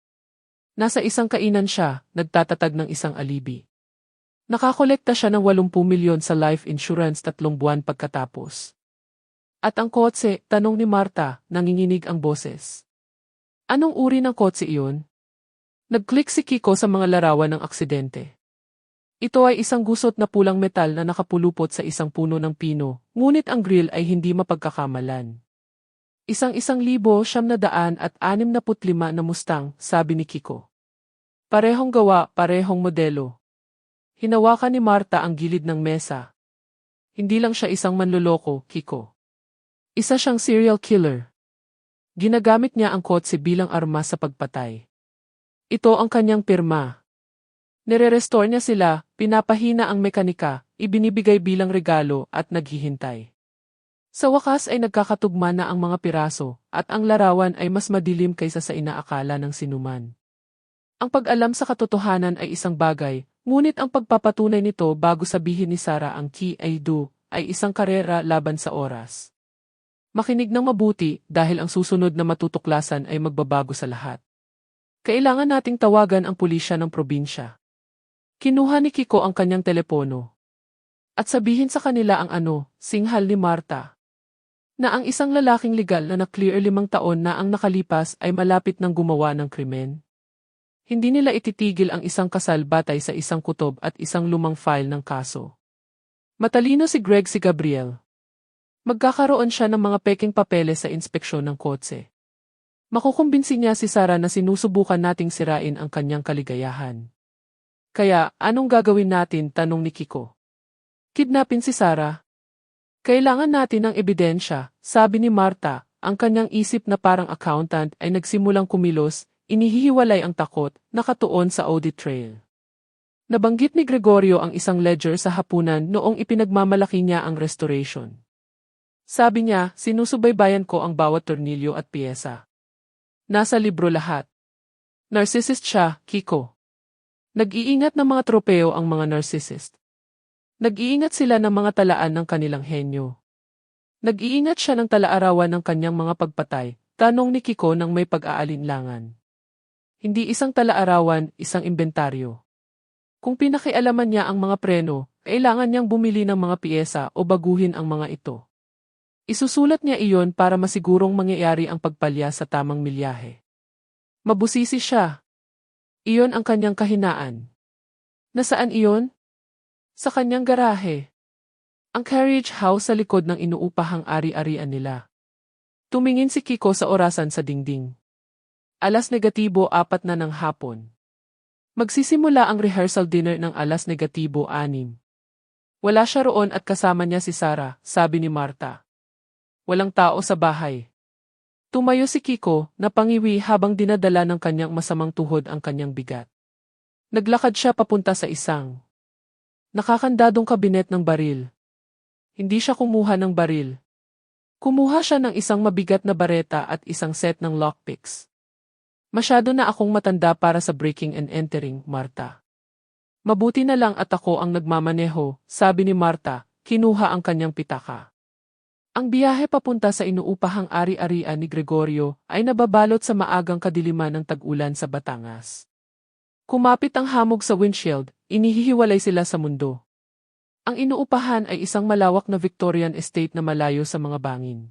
Speaker 1: Nasa isang kainan siya, nagtatatag ng isang alibi. Nakakolekta siya ng 80 milyon sa life insurance 3 buwan pagkatapos. At ang kotse, tanong ni Marta, nanginginig ang boses. Anong uri ng kotse iyon? Nag-click si Kiko sa mga larawan ng aksidente. Ito ay isang gusot na pulang metal na nakapulupot sa isang puno ng pino, ngunit ang grill ay hindi mapagkakamalan. 1,965 na Mustang, sabi ni Kiko. Parehong gawa, parehong modelo. Hinawakan ni Marta ang gilid ng mesa. Hindi lang siya isang manloloko, Kiko. Isa siyang serial killer. Ginagamit niya ang kotse bilang armas sa pagpatay. Ito ang kanyang pirma. Nire-restore niya sila, pinapahina ang mekanika, ibinibigay bilang regalo at naghihintay. Sa wakas ay nagkakatugma na ang mga piraso, at ang larawan ay mas madilim kaysa sa inaakala ng sinuman. Ang pag-alam sa katotohanan ay isang bagay, ngunit ang pagpapatunay nito bago sabihin ni Sarah ang key ay do, ay isang karera laban sa oras. Makinig ng mabuti dahil ang susunod na matutuklasan ay magbabago sa lahat. Kailangan nating tawagan ang pulisya ng probinsya. Kinuha ni Kiko ang kanyang telepono. At sabihin sa kanila ang singhal ni Marta. Na ang isang lalaking legal na na-clear 5 taon na ang nakalipas ay malapit ng gumawa ng krimen. Hindi nila ititigil ang isang kasal batay sa isang kutob at isang lumang file ng kaso. Matalino si Gabriel. Magkakaroon siya ng mga peking papeles sa inspeksyon ng kotse. Makukumbinsi niya si Sarah na sinusubukan nating sirain ang kanyang kaligayahan. Kaya, anong gagawin natin? Tanong ni Kiko. Kidnapin si Sarah. Kailangan natin ng ebidensya, sabi ni Marta, ang kanyang isip na parang accountant ay nagsimulang kumilos, inihihiwalay ang takot, nakatuon sa audit trail. Nabanggit ni Gregorio ang isang ledger sa hapunan noong ipinagmamalaki niya ang restoration. Sabi niya, sinusubaybayan ko ang bawat tornilyo at piyesa. Nasa libro lahat. Narcissist siya, Kiko. Nag-iingat ng mga tropeo ang mga narcissist. Nag-iingat sila ng mga talaan ng kanilang henyo. Nag-iingat siya ng talaarawan ng kanyang mga pagpatay, tanong ni Kiko nang may pag-aalinlangan. Hindi isang talaarawan, isang inventaryo. Kung pinakialaman niya ang mga preno, kailangan niyang bumili ng mga piyesa o baguhin ang mga ito. Isusulat niya iyon para masigurong mangyayari ang pagpalya sa tamang milyahe. Mabusisi siya. Iyon ang kanyang kahinaan. Nasaan iyon? Sa kanyang garahe. Ang carriage house sa likod ng inuupahang ari-arian nila. Tumingin si Kiko sa orasan sa dingding. 4:00 na ng hapon. Magsisimula ang rehearsal dinner ng 6:06. Wala siya roon at kasama niya si Sarah, sabi ni Marta. Walang tao sa bahay. Tumayo si Kiko, napangiwi habang dinadala ng kanyang masamang tuhod ang kanyang bigat. Naglakad siya papunta sa isang nakakandadong kabinet ng baril. Hindi siya kumuha ng baril. Kumuha siya ng isang mabigat na bareta at isang set ng lockpicks. Masyado na akong matanda para sa breaking and entering, Marta. Mabuti na lang at ako ang nagmamaneho, sabi ni Marta, kinuha ang kanyang pitaka. Ang biyahe papunta sa inuupahang ari-arian ni Gregorio ay nababalot sa maagang kadiliman ng tag-ulan sa Batangas. Kumapit ang hamog sa windshield, inihihiwalay sila sa mundo. Ang inuupahan ay isang malawak na Victorian estate na malayo sa mga bangin.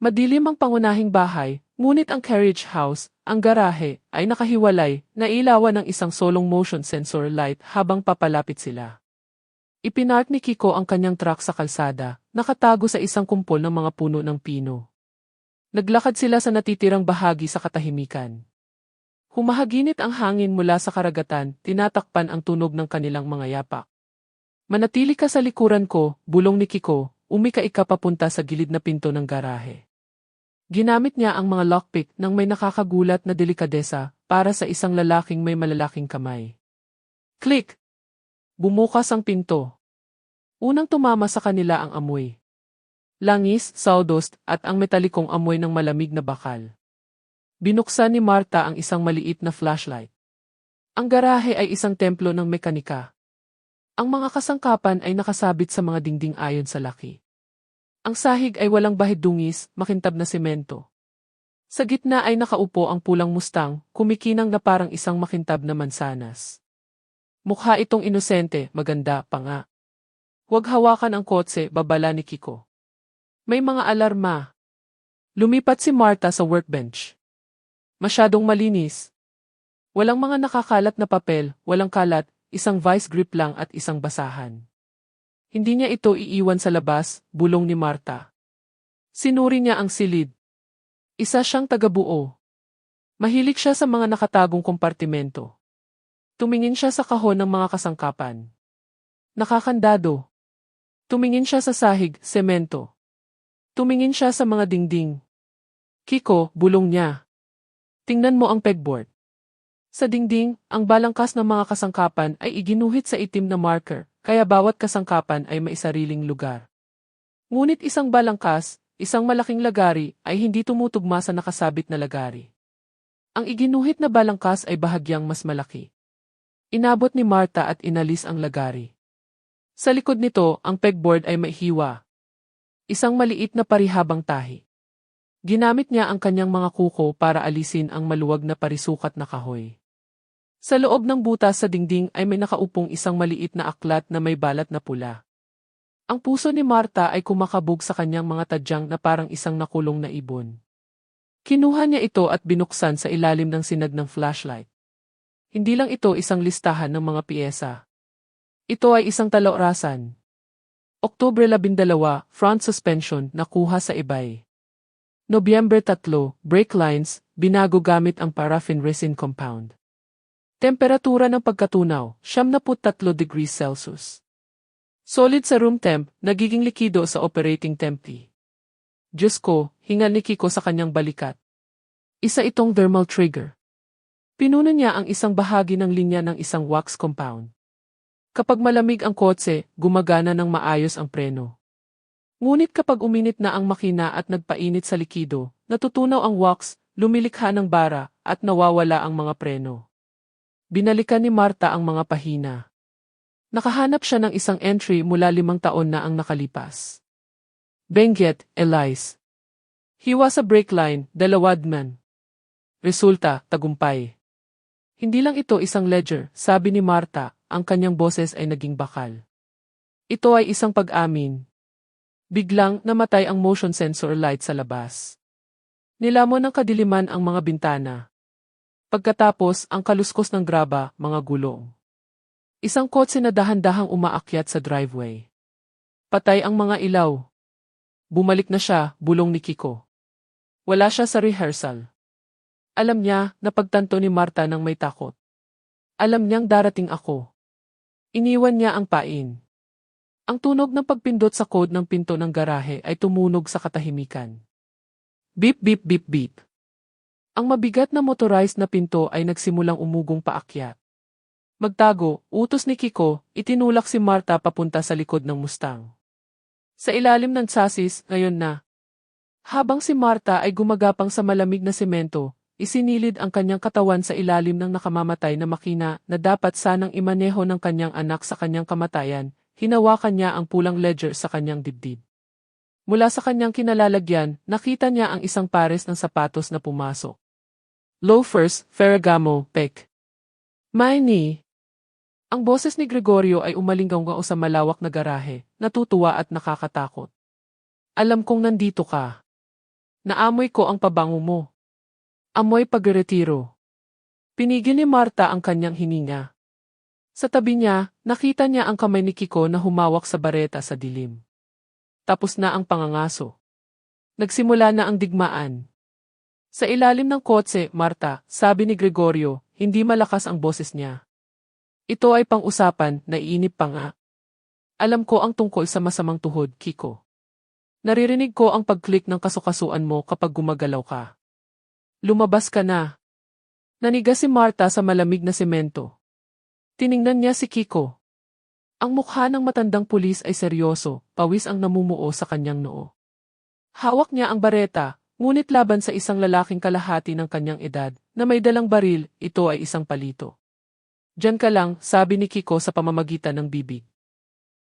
Speaker 1: Madilim ang pangunahing bahay, ngunit ang carriage house, ang garahe, ay nakahiwalay, nailawan ng isang solong motion sensor light habang papalapit sila. Ipinark ni Kiko ang kanyang truck sa kalsada, nakatago sa isang kumpol ng mga puno ng pino. Naglakad sila sa natitirang bahagi sa katahimikan. Humahaginit ang hangin mula sa karagatan, tinatakpan ang tunog ng kanilang mga yapak. Manatili ka sa likuran ko, bulong ni Kiko, umika-ika papunta sa gilid na pinto ng garahe. Ginamit niya ang mga lockpick nang may nakakagulat na delikadesa para sa isang lalaking may malalaking kamay. Click! Bumukas ang pinto. Unang tumama sa kanila ang amoy. Langis, sawdust, at ang metalikong amoy ng malamig na bakal. Binuksan ni Marta ang isang maliit na flashlight. Ang garahe ay isang templo ng mekanika. Ang mga kasangkapan ay nakasabit sa mga dingding ayon sa laki. Ang sahig ay walang bahid-dungis, makintab na semento. Sa gitna ay nakaupo ang pulang Mustang, kumikinang na parang isang makintab na mansanas. Mukha itong inosente, maganda pa nga. Huwag hawakan ang kotse, babala ni Kiko. May mga alarma. Lumipat si Marta sa workbench. Masyadong malinis. Walang mga nakakalat na papel, walang kalat, isang vice grip lang at isang basahan. Hindi niya ito iiwan sa labas, bulong ni Marta. Sinuri niya ang silid. Isa siyang tagabuo. Mahilig siya sa mga nakatagong kompartimento. Tumingin siya sa kahon ng mga kasangkapan. Nakakandado. Tumingin siya sa sahig, semento. Tumingin siya sa mga dingding. Kiko, bulong niya. Tingnan mo ang pegboard. Sa dingding, ang balangkas ng mga kasangkapan ay iginuhit sa itim na marker, kaya bawat kasangkapan ay may sariling lugar. Ngunit isang balangkas, isang malaking lagari, ay hindi tumutugma sa nakasabit na lagari. Ang iginuhit na balangkas ay bahagyang mas malaki. Inabot ni Marta at inalis ang lagari. Sa likod nito, ang pegboard ay maihiwa. Isang maliit na parihabang tahi. Ginamit niya ang kanyang mga kuko para alisin ang maluwag na parisukat na kahoy. Sa loob ng butas sa dingding ay may nakaupong isang maliit na aklat na may balat na pula. Ang puso ni Marta ay kumakabog sa kanyang mga tadyang na parang isang nakulong na ibon. Kinuha niya ito at binuksan sa ilalim ng sinag ng flashlight. Hindi lang ito isang listahan ng mga piyesa. Ito ay isang talaorasan. Oktubre 12, front suspension, nakuha sa eBay. Nobyembre 3, brake lines, binago gamit ang paraffin resin compound. Temperatura ng pagkatunaw, 73 degrees Celsius. Solid sa room temp, nagiging likido sa operating temp. Diyos ko, hinga ni Kiko sa kanyang balikat. Isa itong thermal trigger. Pinuno niya ang isang bahagi ng linya ng isang wax compound. Kapag malamig ang kotse, gumagana ng maayos ang preno. Ngunit kapag uminit na ang makina at nagpainit sa likido, natutunaw ang wax, lumilikha ng bara, at nawawala ang mga preno. Binalikan ni Marta ang mga pahina. Nakahanap siya ng isang entry mula 5 taon na ang nakalipas. Benguet, Elise. Hiwa sa brake line, 2 man. Resulta, tagumpay. Hindi lang ito isang ledger, sabi ni Marta, ang kanyang boses ay naging bakal. Ito ay isang pag-amin. Biglang namatay ang motion sensor light sa labas. Nilamon ng kadiliman ang mga bintana. Pagkatapos, ang kaluskos ng graba, mga gulong. Isang kotse na dahan-dahang umaakyat sa driveway. Patay ang mga ilaw. Bumalik na siya, bulong ni Kiko. Wala siya sa rehearsal. Alam niya, napagtanto ni Marta nang may takot. Alam niyang darating ako. Iniwan niya ang pain. Ang tunog ng pagpindot sa code ng pinto ng garahe ay tumunog sa katahimikan. Beep beep beep beep. Ang mabigat na motorized na pinto ay nagsimulang umugong paakyat. Magtago, utos ni Kiko, itinulak si Marta papunta sa likod ng Mustang. Sa ilalim ng chassis, ngayon na. Habang si Marta ay gumagapang sa malamig na semento, isinilid ang kanyang katawan sa ilalim ng nakamamatay na makina na dapat sanang imaneho ng kanyang anak sa kanyang kamatayan, hinawakan niya ang pulang ledger sa kanyang dibdib. Mula sa kanyang kinalalagyan, nakita niya ang isang pares ng sapatos na pumasok. Loafers, Ferragamo, Peck. Miney. Ang boses ni Gregorio ay umalingaw sa malawak na garahe, natutuwa at nakakatakot. Alam kong nandito ka. Naamoy ko ang pabango mo. Amoy pagretiro. Pinigil ni Marta ang kanyang hininga. Sa tabi niya, nakita niya ang kamay ni Kiko na humawak sa bareta sa dilim. Tapos na ang pangangaso. Nagsimula na ang digmaan. Sa ilalim ng kotse, Marta, sabi ni Gregorio, hindi malakas ang boses niya. Ito ay pang-usapan, naiinip pa nga. Alam ko ang tungkol sa masamang tuhod, Kiko. Naririnig ko ang pag-click ng kasukasuan mo kapag gumagalaw ka. Lumabas ka na. Naniga si Marta sa malamig na semento. Tiningnan niya si Kiko. Ang mukha ng matandang pulis ay seryoso, pawis ang namumuo sa kanyang noo. Hawak niya ang bareta, ngunit laban sa isang lalaking kalahati ng kanyang edad, na may dalang baril, ito ay isang palito. Diyan ka lang, sabi ni Kiko sa pamamagitan ng bibig.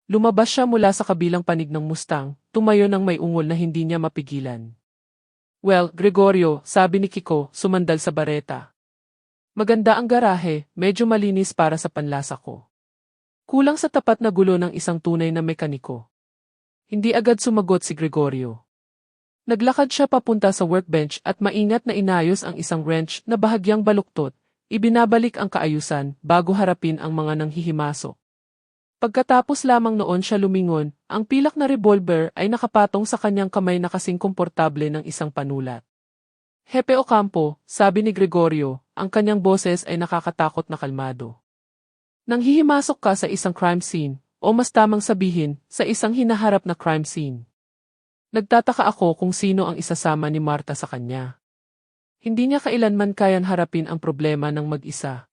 Speaker 1: Lumabas siya mula sa kabilang panig ng Mustang, tumayo ng may ungol na hindi niya mapigilan. Well, Gregorio, sabi ni Kiko, sumandal sa bareta. Maganda ang garahe, medyo malinis para sa panlasa ko. Kulang sa tapat na gulo ng isang tunay na mekaniko. Hindi agad sumagot si Gregorio. Naglakad siya papunta sa workbench at maingat na inayos ang isang wrench na bahagyang baluktot, ibinabalik ang kaayusan bago harapin ang mga nanghihimasok. Pagkatapos lamang noon siya lumingon, ang pilak na revolver ay nakapatong sa kanyang kamay na kasing komportable ng isang panulat. Hepe Ocampo, sabi ni Gregorio, ang kanyang boses ay nakakatakot na kalmado. Nanghihimasok ka sa isang crime scene, o mas tamang sabihin, sa isang hinaharap na crime scene. Nagtataka ako kung sino ang isasama ni Marta sa kanya. Hindi niya kailanman kayang harapin ang problema ng mag-isa.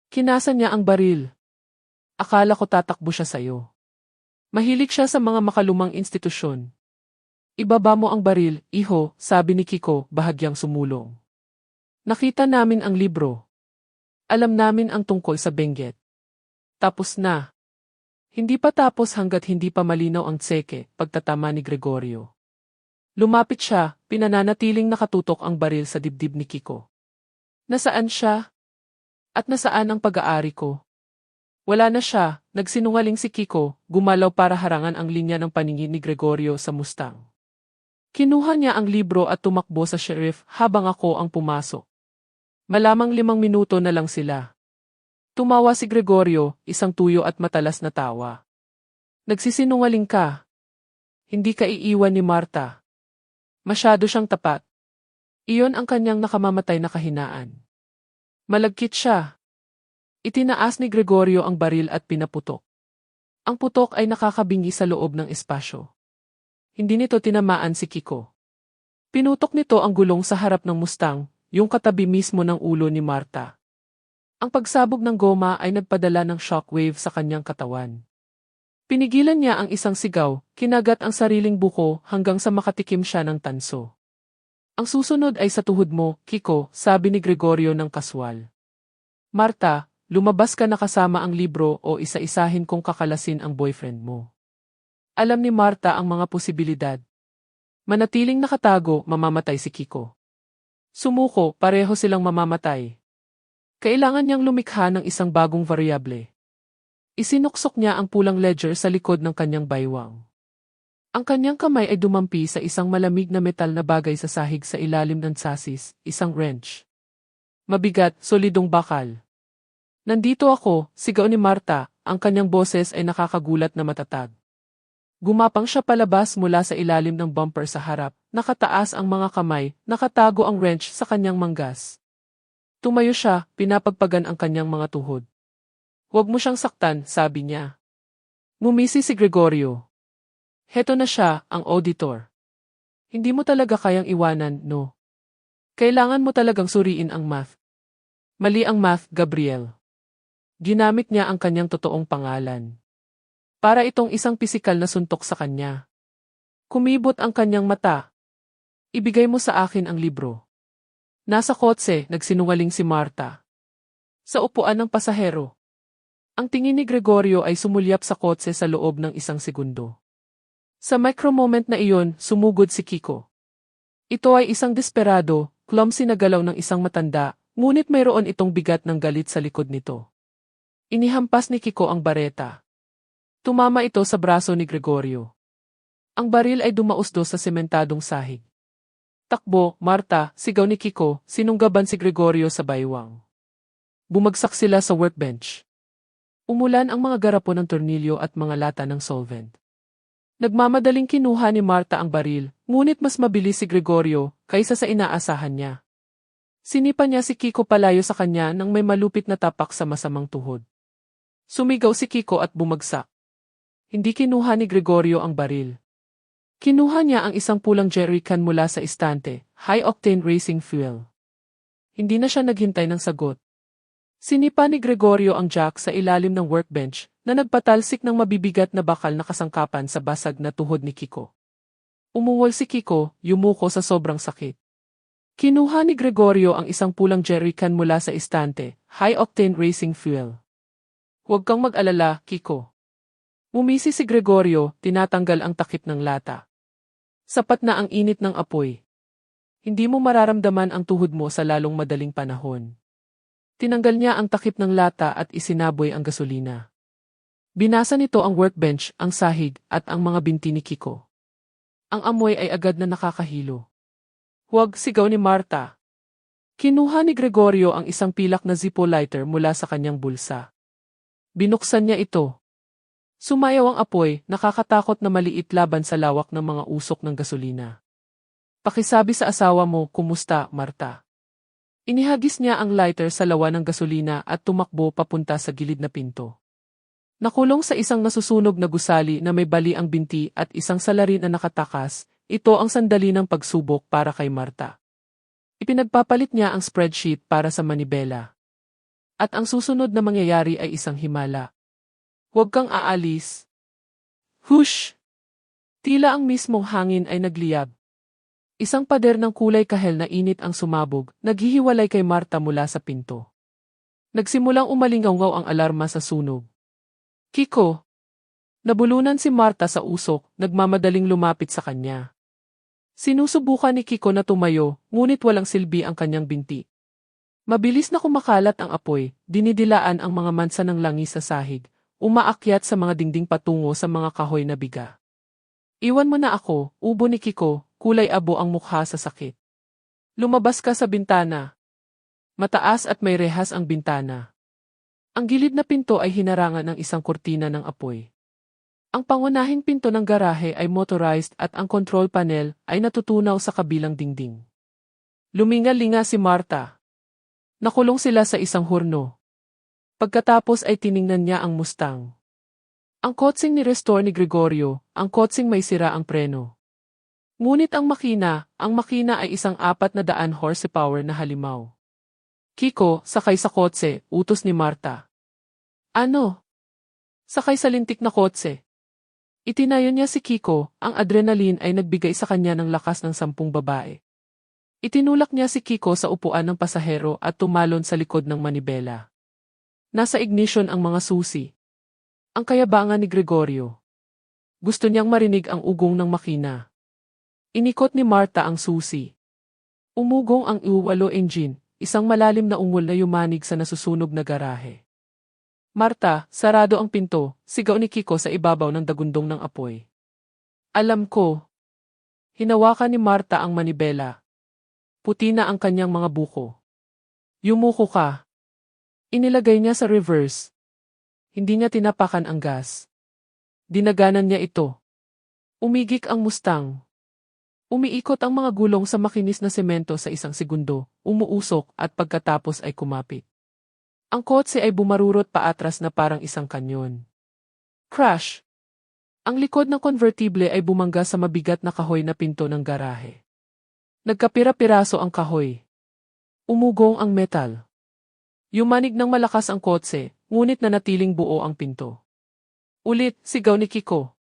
Speaker 1: Kinasa niya ang baril. Akala ko tatakbo siya sa'yo. Mahilig siya sa mga makalumang institusyon. Ibaba mo ang baril, iho, sabi ni Kiko, bahagyang sumulong. Nakita namin ang libro. Alam namin ang tungkol sa Benguet. Tapos na. Hindi pa tapos hanggat hindi pa malinaw ang tseke, pagtatama ni Gregorio. Lumapit siya, pinananatiling nakatutok ang baril sa dibdib ni Kiko. Nasaan siya? At nasaan ang pag-aari ko? Wala na siya, nagsinungaling si Kiko, gumalaw para harangan ang linya ng paningin ni Gregorio sa Mustang. Kinuha niya ang libro at tumakbo sa sheriff habang ako ang pumasok. Malamang 5 minuto na lang sila. Tumawa si Gregorio, isang tuyo at matalas na tawa. Nagsisinungaling ka. Hindi ka iiwan ni Marta. Masyado siyang tapat. Iyon ang kanyang nakamamatay na kahinaan. Malagkit siya. Itinaas ni Gregorio ang baril at pinaputok. Ang putok ay nakakabingi sa loob ng espasyo. Hindi nito tinamaan si Kiko. Pinutok nito ang gulong sa harap ng Mustang, yung katabi mismo ng ulo ni Marta. Ang pagsabog ng goma ay nagpadala ng shockwave sa kanyang katawan. Pinigilan niya ang isang sigaw, kinagat ang sariling buko hanggang sa makatikim siya ng tanso. Ang susunod ay sa tuhod mo, Kiko, sabi ni Gregorio ng kaswal. Marta, lumabas ka na kasama ang libro o isa-isahin kong kakalasin ang boyfriend mo. Alam ni Marta ang mga posibilidad. Manatiling nakatago, mamamatay si Kiko. Sumuko, pareho silang mamamatay. Kailangan niyang lumikha ng isang bagong variable. Isinuksok niya ang pulang ledger sa likod ng kanyang baywang. Ang kanyang kamay ay dumampi sa isang malamig na metal na bagay sa sahig sa ilalim ng chassis, isang wrench. Mabigat, solidong bakal. Nandito ako, sigaw ni Marta, ang kanyang boses ay nakakagulat na matatag. Gumapang siya palabas mula sa ilalim ng bumper sa harap, nakataas ang mga kamay, nakatago ang wrench sa kanyang manggas. Tumayo siya, pinapagpagan ang kanyang mga tuhod. Huwag mo siyang saktan, sabi niya. Ngumisi si Gregorio. Heto na siya, ang auditor. Hindi mo talaga kayang iwanan, no? Kailangan mo talagang suriin ang math. Mali ang math, Gabriel. Ginamit niya ang kanyang totoong pangalan. Para itong isang pisikal na suntok sa kanya. Kumibot ang kanyang mata. Ibigay mo sa akin ang libro. Nasa kotse, nagsinungaling si Marta. Sa upuan ng pasahero. Ang tingin ni Gregorio ay sumulyap sa kotse sa loob ng 1 segundo. Sa micro-moment na iyon, sumugod si Kiko. Ito ay isang desperado, clumsy na galaw ng isang matanda, ngunit mayroon itong bigat ng galit sa likod nito. Inihampas ni Kiko ang bareta. Tumama ito sa braso ni Gregorio. Ang baril ay dumausdo sa sementadong sahig. Takbo, Marta, sigaw ni Kiko, sinunggaban si Gregorio sa baywang. Bumagsak sila sa workbench. Umulan ang mga garapon ng tornilyo at mga lata ng solvent. Nagmamadaling kinuha ni Marta ang baril, ngunit mas mabilis si Gregorio kaysa sa inaasahan niya. Sinipa niya si Kiko palayo sa kanya nang may malupit na tapak sa masamang tuhod. Sumigaw si Kiko at bumagsak. Hindi kinuha ni Gregorio ang baril. Kinuha niya ang isang pulang jerrycan mula sa istante, high-octane racing fuel. Hindi na siya naghintay ng sagot. Sinipa ni Gregorio ang jack sa ilalim ng workbench na nagpatalsik ng mabibigat na bakal na kasangkapan sa basag na tuhod ni Kiko. Umuwol si Kiko, yumuko sa sobrang sakit. Kinuha ni Gregorio ang isang pulang jerrycan mula sa istante, high-octane racing fuel. Huwag kang mag-alala, Kiko. Umisi si Gregorio, tinatanggal ang takip ng lata. Sapat na ang init ng apoy. Hindi mo mararamdaman ang tuhod mo sa lalong madaling panahon. Tinanggal niya ang takip ng lata at isinaboy ang gasolina. Binasa nito ang workbench, ang sahig, at ang mga binti ni Kiko. Ang amoy ay agad na nakakahilo. Huwag, sigaw ni Marta. Kinuha ni Gregorio ang isang pilak na Zippo lighter mula sa kanyang bulsa. Binuksan niya ito. Sumayaw ang apoy, nakakatakot na maliit laban sa lawak ng mga usok ng gasolina. Pakisabi sa asawa mo, kumusta, Marta? Inihagis niya ang lighter sa lawa ng gasolina at tumakbo papunta sa gilid na pinto. Nakulong sa isang nasusunog na gusali na may bali ang binti at isang salarin na nakatakas, ito ang sandali ng pagsubok para kay Marta. Ipinagpapalit niya ang spreadsheet para sa manibela. At ang susunod na mangyayari ay isang himala. Huwag kang aalis. Hush! Tila ang mismong hangin ay nagliyab. Isang pader ng kulay kahel na init ang sumabog, naghihiwalay kay Marta mula sa pinto. Nagsimulang umalingaw ang alarma sa sunog. Kiko! Nabulunan si Marta sa usok, nagmamadaling lumapit sa kanya. Sinusubukan ni Kiko na tumayo, ngunit walang silbi ang kanyang binti. Mabilis na kumakalat ang apoy, dinidilaan ang mga mansa ng langis sa sahig, umaakyat sa mga dingding patungo sa mga kahoy na biga. Iwan mo na ako, ubo ni Kiko, kulay abo ang mukha sa sakit. Lumabas ka sa bintana. Mataas at may rehas ang bintana. Ang gilid na pinto ay hinarangan ng isang kurtina ng apoy. Ang pangunahing pinto ng garahe ay motorized at ang control panel ay natutunaw sa kabilang dingding. Luminga-linga si Marta. Nakulong sila sa isang hurno. Pagkatapos ay tiningnan niya ang Mustang. Ang kotseng ni-restore ni Gregorio, ang kotseng may sira ang preno. Ngunit ang makina ay isang 400 horsepower na halimaw. Kiko, sakay sa kotse, utos ni Marta. Ano? Sakay sa lintik na kotse. Itinayo niya si Kiko, ang adrenaline ay nagbigay sa kanya ng lakas ng 10 babae. Itinulak niya si Kiko sa upuan ng pasahero at tumalon sa likod ng manibela. Nasa ignition ang mga susi. Ang kayabangan ni Gregorio. Gusto niyang marinig ang ugong ng makina. Inikot ni Marta ang susi. Umugong ang U8 engine, isang malalim na ungol na yumanig sa nasusunog na garahe. Marta, sarado ang pinto, sigaw ni Kiko sa ibabaw ng dagundong ng apoy. Alam ko. Hinawakan ni Marta ang manibela. Puti na ang kanyang mga buko. Yumuko ka. Inilagay niya sa reverse. Hindi niya tinapakan ang gas. Dinaganan niya ito. Umigik ang Mustang. Umiikot ang mga gulong sa makinis na semento sa isang segundo, umuusok at pagkatapos ay kumapit. Ang kotse ay bumarurot paatras na parang isang kanyon. Crash! Ang likod ng convertible ay bumangga sa mabigat na kahoy na pinto ng garahe. Nagkapira-piraso ang kahoy. Umugong ang metal. Yumanig ng malakas ang kotse, ngunit nanatiling buo ang pinto. Ulit, sigaw ni Kiko.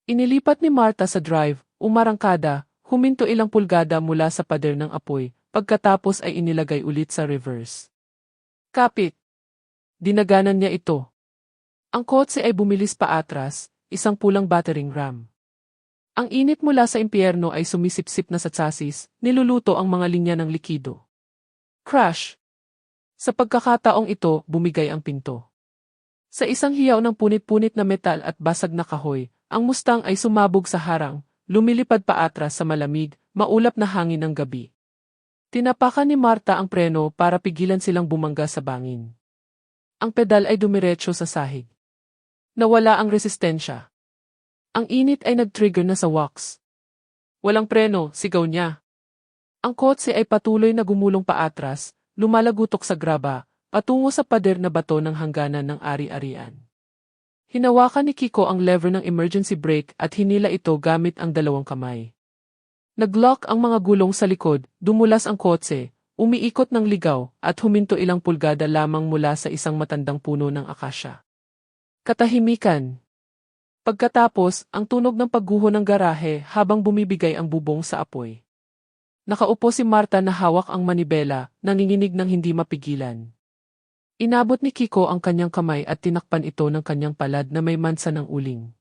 Speaker 1: Inilipat ni Marta sa drive, umarangkada, huminto ilang pulgada mula sa pader ng apoy, pagkatapos ay inilagay ulit sa reverse. Kapit! Dinaganan niya ito. Ang kotse ay bumilis paatras, isang pulang battering ram. Ang init mula sa impyerno ay sumisipsip na sa chassis, niluluto ang mga linya ng likido. Crash! Sa pagkakataong ito, bumigay ang pinto. Sa isang hiyaw ng punit-punit na metal at basag na kahoy, ang Mustang ay sumabog sa harang, lumilipad paatras sa malamig, maulap na hangin ng gabi. Tinapakan ni Marta ang preno para pigilan silang bumangga sa bangin. Ang pedal ay dumiretso sa sahig. Nawala ang resistensya. Ang init ay nag-trigger na sa wax. Walang preno, sigaw niya. Ang kotse ay patuloy na gumulong paatras, lumalagutok sa graba, patungo sa pader na bato ng hangganan ng ari-arian. Hinawakan ni Kiko ang lever ng emergency brake at hinila ito gamit ang dalawang kamay. Nag-lock ang mga gulong sa likod, dumulas ang kotse, umiikot ng ligaw, at huminto ilang pulgada lamang mula sa isang matandang puno ng akasya. Katahimikan. Pagkatapos, ang tunog ng pagguho ng garahe habang bumibigay ang bubong sa apoy. Nakaupo si Marta na hawak ang manibela, nanginginig ng hindi mapigilan. Inabot ni Kiko ang kanyang kamay at tinakpan ito ng kanyang palad na may mansa ng uling.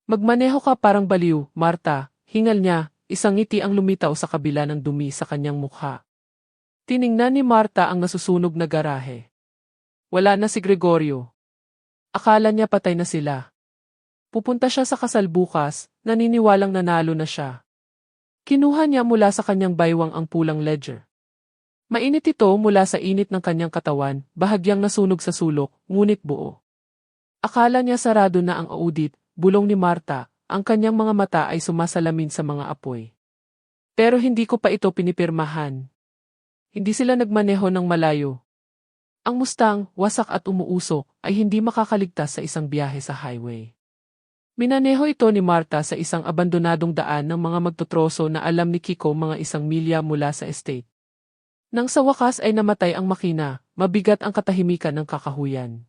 Speaker 1: Magmaneho ka parang baliw, Marta, hingal niya, isang ngiti ang lumitaw sa kabila ng dumi sa kanyang mukha. Tiningnan ni Marta ang nasusunog na garahe. Wala na si Gregorio. Akala niya patay na sila. Pupunta siya sa kasal bukas, naniniwalang nanalo na siya. Kinuha niya mula sa kanyang baywang ang pulang ledger. Mainit ito mula sa init ng kanyang katawan, bahagyang nasunog sa sulok, ngunit buo. Akala niya sarado na ang audit, bulong ni Marta, ang kanyang mga mata ay sumasalamin sa mga apoy. Pero hindi ko pa ito pinipirmahan. Hindi sila nagmaneho ng malayo. Ang Mustang, wasak at umuusok, ay hindi makakaligtas sa isang biyahe sa highway. Minaneho ito ni Marta sa isang abandonadong daan ng mga magtotroso na alam ni Kiko mga 1 milya mula sa estate. Nang sa wakas ay namatay ang makina, mabigat ang katahimikan ng kakahuyan.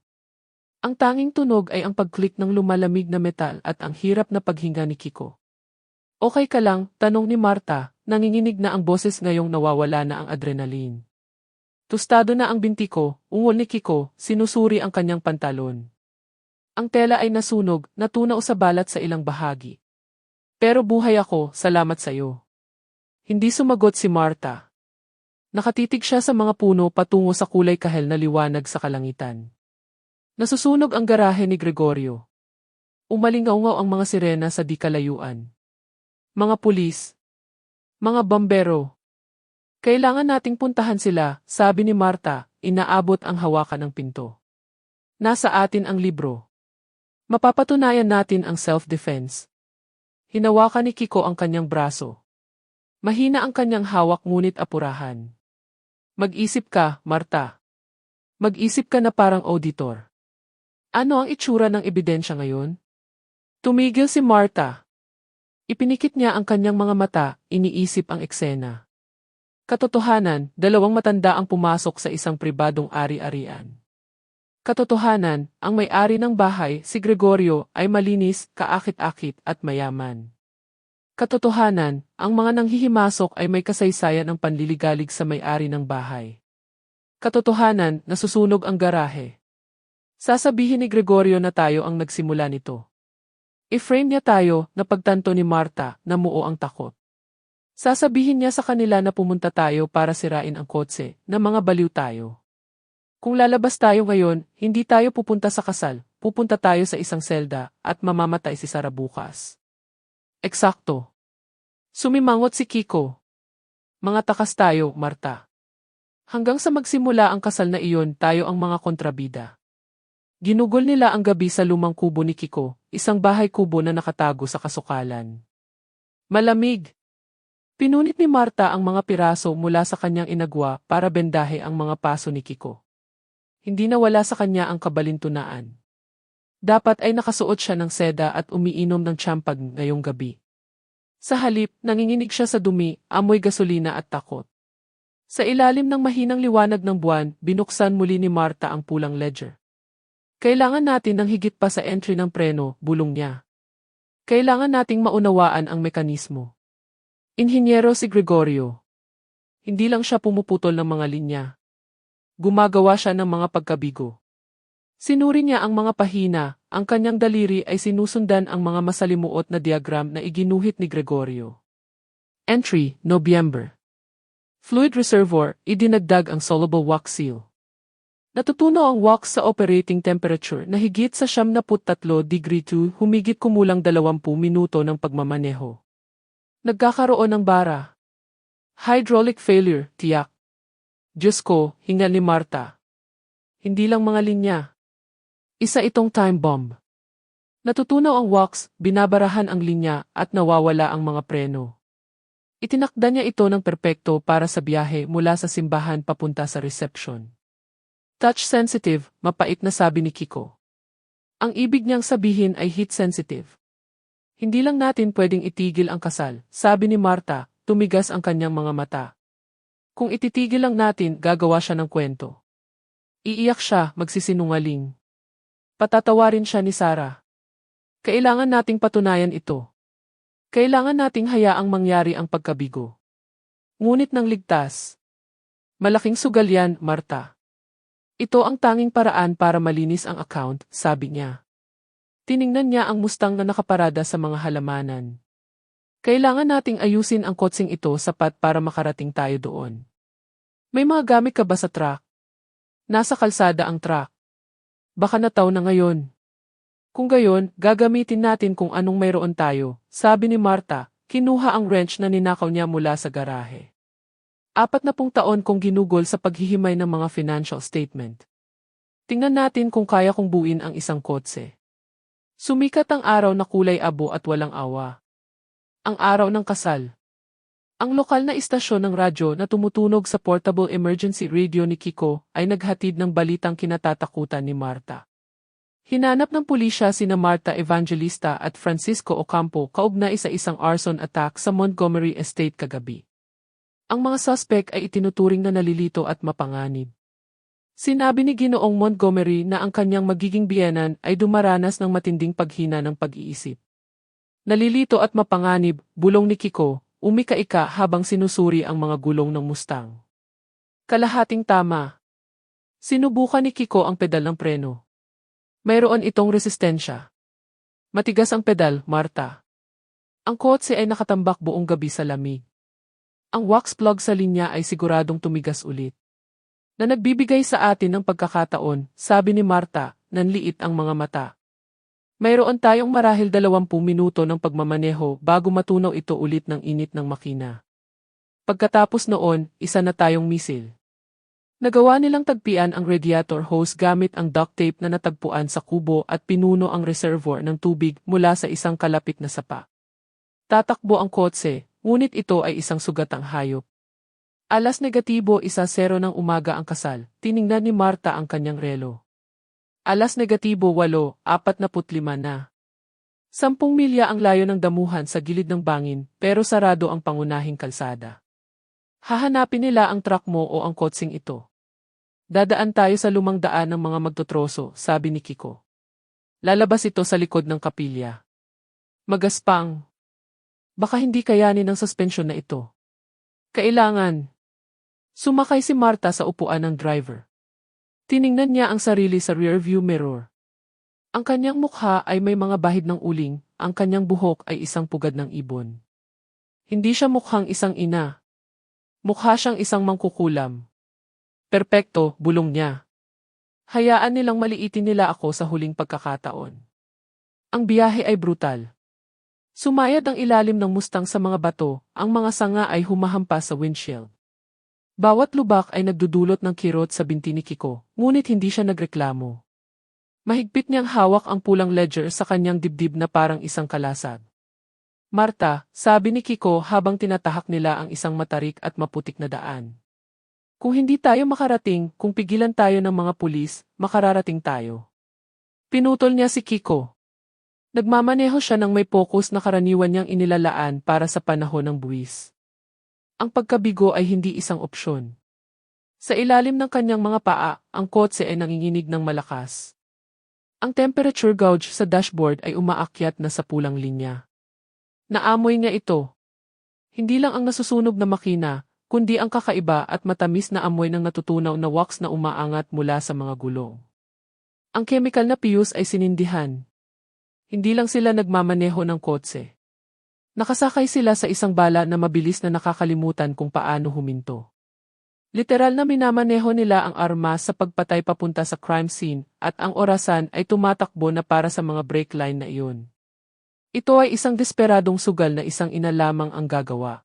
Speaker 1: Ang tanging tunog ay ang pag-click ng lumalamig na metal at ang hirap na paghinga ni Kiko. Okay ka lang, tanong ni Marta, nanginginig na ang boses ngayong nawawala na ang adrenaline. Tostado na ang binti ko, ungol ni Kiko, sinusuri ang kanyang pantalon. Ang tela ay nasunog, natunaw sa balat sa ilang bahagi. Pero buhay ako, salamat sa iyo. Hindi sumagot si Marta. Nakatitig siya sa mga puno patungo sa kulay kahel na liwanag sa kalangitan. Nasusunog ang garahe ni Gregorio. Umalingaw-ngaw ang mga sirena sa di kalayuan. Mga pulis. Mga bombero. Kailangan nating puntahan sila, sabi ni Marta, inaabot ang hawakan ng pinto. Nasa atin ang libro. Mapapatunayan natin ang self-defense. Hinawakan ni Kiko ang kanyang braso. Mahina ang kanyang hawak ngunit apurahan. Mag-isip ka, Marta. Mag-isip ka na parang auditor. Ano ang itsura ng ebidensya ngayon? Tumigil si Marta. Ipinikit niya ang kanyang mga mata, iniisip ang eksena. Katotohanan, dalawang matanda ang pumasok sa isang pribadong ari-arian. Katotohanan, ang may-ari ng bahay, si Gregorio, ay malinis, kaakit-akit at mayaman. Katotohanan, ang mga nanghihimasok ay may kasaysayan ng panliligalig sa may-ari ng bahay. Katotohanan, nasusunog ang garahe. Sasabihin ni Gregorio na tayo ang nagsimula nito. I-frame niya tayo, na pagtanto ni Marta, na muo ang takot. Sasabihin niya sa kanila na pumunta tayo para sirain ang kotse, na mga baliw tayo. Kung lalabas tayo ngayon, hindi tayo pupunta sa kasal, pupunta tayo sa isang selda, at mamamatay si Sara bukas. Eksakto. Sumimangot si Kiko. Mga takas tayo, Marta. Hanggang sa magsimula ang kasal na iyon, tayo ang mga kontrabida. Ginugol nila ang gabi sa lumang kubo ni Kiko, isang bahay kubo na nakatago sa kasukalan. Malamig. Pinunit ni Marta ang mga piraso mula sa kanyang inagwa para bendahe ang mga paso ni Kiko. Hindi nawala sa kanya ang kabalintunaan. Dapat ay nakasuot siya ng seda at umiinom ng tsampag ngayong gabi. Sa halip, nanginginig siya sa dumi, amoy gasolina at takot. Sa ilalim ng mahinang liwanag ng buwan, binuksan muli ni Marta ang pulang ledger. Kailangan natin ng higit pa sa entry ng preno, bulong niya. Kailangan nating maunawaan ang mekanismo. Inhinyero si Gregorio. Hindi lang siya pumuputol ng mga linya. Gumagawa siya ng mga pagkabigo. Sinuri niya ang mga pahina, ang kanyang daliri ay sinusundan ang mga masalimuot na diagram na iginuhit ni Gregorio. Entry, November. Fluid reservoir, idinagdag ang soluble wax seal. Natutunaw ang wax sa operating temperature na higit sa 73 degree 2 humigit kumulang 20 minuto ng pagmamaneho. Nagkakaroon ng bara. Hydraulic failure, tiyak. Diyos ko, hingal ni Marta. Hindi lang mga linya. Isa itong time bomb. Natutunaw ang wax, binabarahan ang linya at nawawala ang mga preno. Itinakda niya ito ng perpekto para sa biyahe mula sa simbahan papunta sa reception. Touch-sensitive, mapait na sabi ni Kiko. Ang ibig niyang sabihin ay heat-sensitive. Hindi lang natin pwedeng itigil ang kasal, sabi ni Marta, tumigas ang kanyang mga mata. Kung ititigil lang natin, gagawa siya ng kwento. Iiyak siya, magsisinungaling. Patatawarin siya ni Sara. Kailangan nating patunayan ito. Kailangan nating hayaang mangyari ang pagkabigo. Ngunit nang ligtas. Malaking sugal yan, Marta. Ito ang tanging paraan para malinis ang account, sabi niya. Tiningnan niya ang Mustang na nakaparada sa mga halamanan. Kailangan nating ayusin ang kotseng ito sapat para makarating tayo doon. May mga gamit ka ba sa truck? Nasa kalsada ang truck. Baka nataw na ngayon. Kung gayon, gagamitin natin kung anong mayroon tayo, sabi ni Marta, kinuha ang wrench na ninakaw niya mula sa garahe. 40 taon kong ginugol sa paghihimay ng mga financial statement. Tingnan natin kung kaya kong buuin ang isang kotse. Sumikat ang araw na kulay abo at walang awa. Ang araw ng kasal. Ang lokal na istasyon ng radyo na tumutunog sa portable emergency radio ni Kiko ay naghatid ng balitang kinatatakutan ni Marta. Hinanap ng pulisya sina Marta Evangelista at Francisco Ocampo kaugnay sa isang arson attack sa Montgomery Estate kagabi. Ang mga suspect ay itinuturing na nalilito at mapanganib. Sinabi ni Ginoong Montgomery na ang kanyang magiging biyenan ay dumaranas ng matinding paghina ng pag-iisip. Nalilito at mapanganib, bulong ni Kiko, umika-ika habang sinusuri ang mga gulong ng Mustang. Kalahating tama. Sinubukan ni Kiko ang pedal ng preno. Mayroon itong resistensya. Matigas ang pedal, Marta. Ang kotse ay nakatambak buong gabi sa lamig. Ang wax plug sa linya ay siguradong tumigas ulit. Na nagbibigay sa atin ng pagkakataon, sabi ni Marta, nanliit ang mga mata. Mayroon tayong marahil 20 minuto ng pagmamaneho bago matunaw ito ulit ng init ng makina. Pagkatapos noon, isa na tayong misil. Nagawa nilang tagpian ang radiator hose gamit ang duct tape na natagpuan sa kubo at pinuno ang reservoir ng tubig mula sa isang kalapit na sapa. Tatakbo ang kotse, ngunit ito ay isang sugatang hayop. Alas negatibo 1:00 ng umaga ang kasal, tiningnan ni Marta ang kanyang relo. Alas negatibo 8:45 na. 10 milya ang layo ng damuhan sa gilid ng bangin, pero sarado ang pangunahing kalsada. Hahanapin nila ang truck mo o ang kotseng ito. Dadaan tayo sa lumang daan ng mga magtotroso, sabi ni Kiko. Lalabas ito sa likod ng kapilya. Magaspang. Baka hindi kayanin ng suspensyon na ito. Kailangan. Sumakay si Marta sa upuan ng driver. Tiningnan niya ang sarili sa rearview mirror. Ang kanyang mukha ay may mga bahid ng uling, ang kanyang buhok ay isang pugad ng ibon. Hindi siya mukhang isang ina. Mukha siyang isang mangkukulam. Perpekto, bulong niya. Hayaan nilang maliitin nila ako sa huling pagkakataon. Ang biyahe ay brutal. Sumayad ang ilalim ng Mustang sa mga bato, ang mga sanga ay humahampas sa windshield. Bawat lubak ay nagdudulot ng kirot sa binti ni Kiko, ngunit hindi siya nagreklamo. Mahigpit niyang hawak ang pulang ledger sa kanyang dibdib na parang isang kalasag. Marta, sabi ni Kiko habang tinatahak nila ang isang matarik at maputik na daan. Kung hindi tayo makarating, kung pigilan tayo ng mga pulis, makararating tayo. Pinutol niya si Kiko. Nagmamaneho siya ng may focus na karaniwan niyang inilalaan para sa panahon ng buwis. Ang pagkabigo ay hindi isang opsyon. Sa ilalim ng kanyang mga paa, ang kotse ay nanginginig ng malakas. Ang temperature gauge sa dashboard ay umaakyat na sa pulang linya. Naamoy niya ito. Hindi lang ang nasusunog na makina, kundi ang kakaiba at matamis na amoy ng natutunaw na wax na umaangat mula sa mga gulong. Ang chemical na fuse ay sinindihan. Hindi lang sila nagmamaneho ng kotse. Nakasakay sila sa isang bala na mabilis na nakakalimutan kung paano huminto. Literal na minamaneho nila ang armas sa pagpatay papunta sa crime scene at ang orasan ay tumatakbo na para sa mga brake line na iyon. Ito ay isang desperadong sugal na isang ina lamang ang gagawa.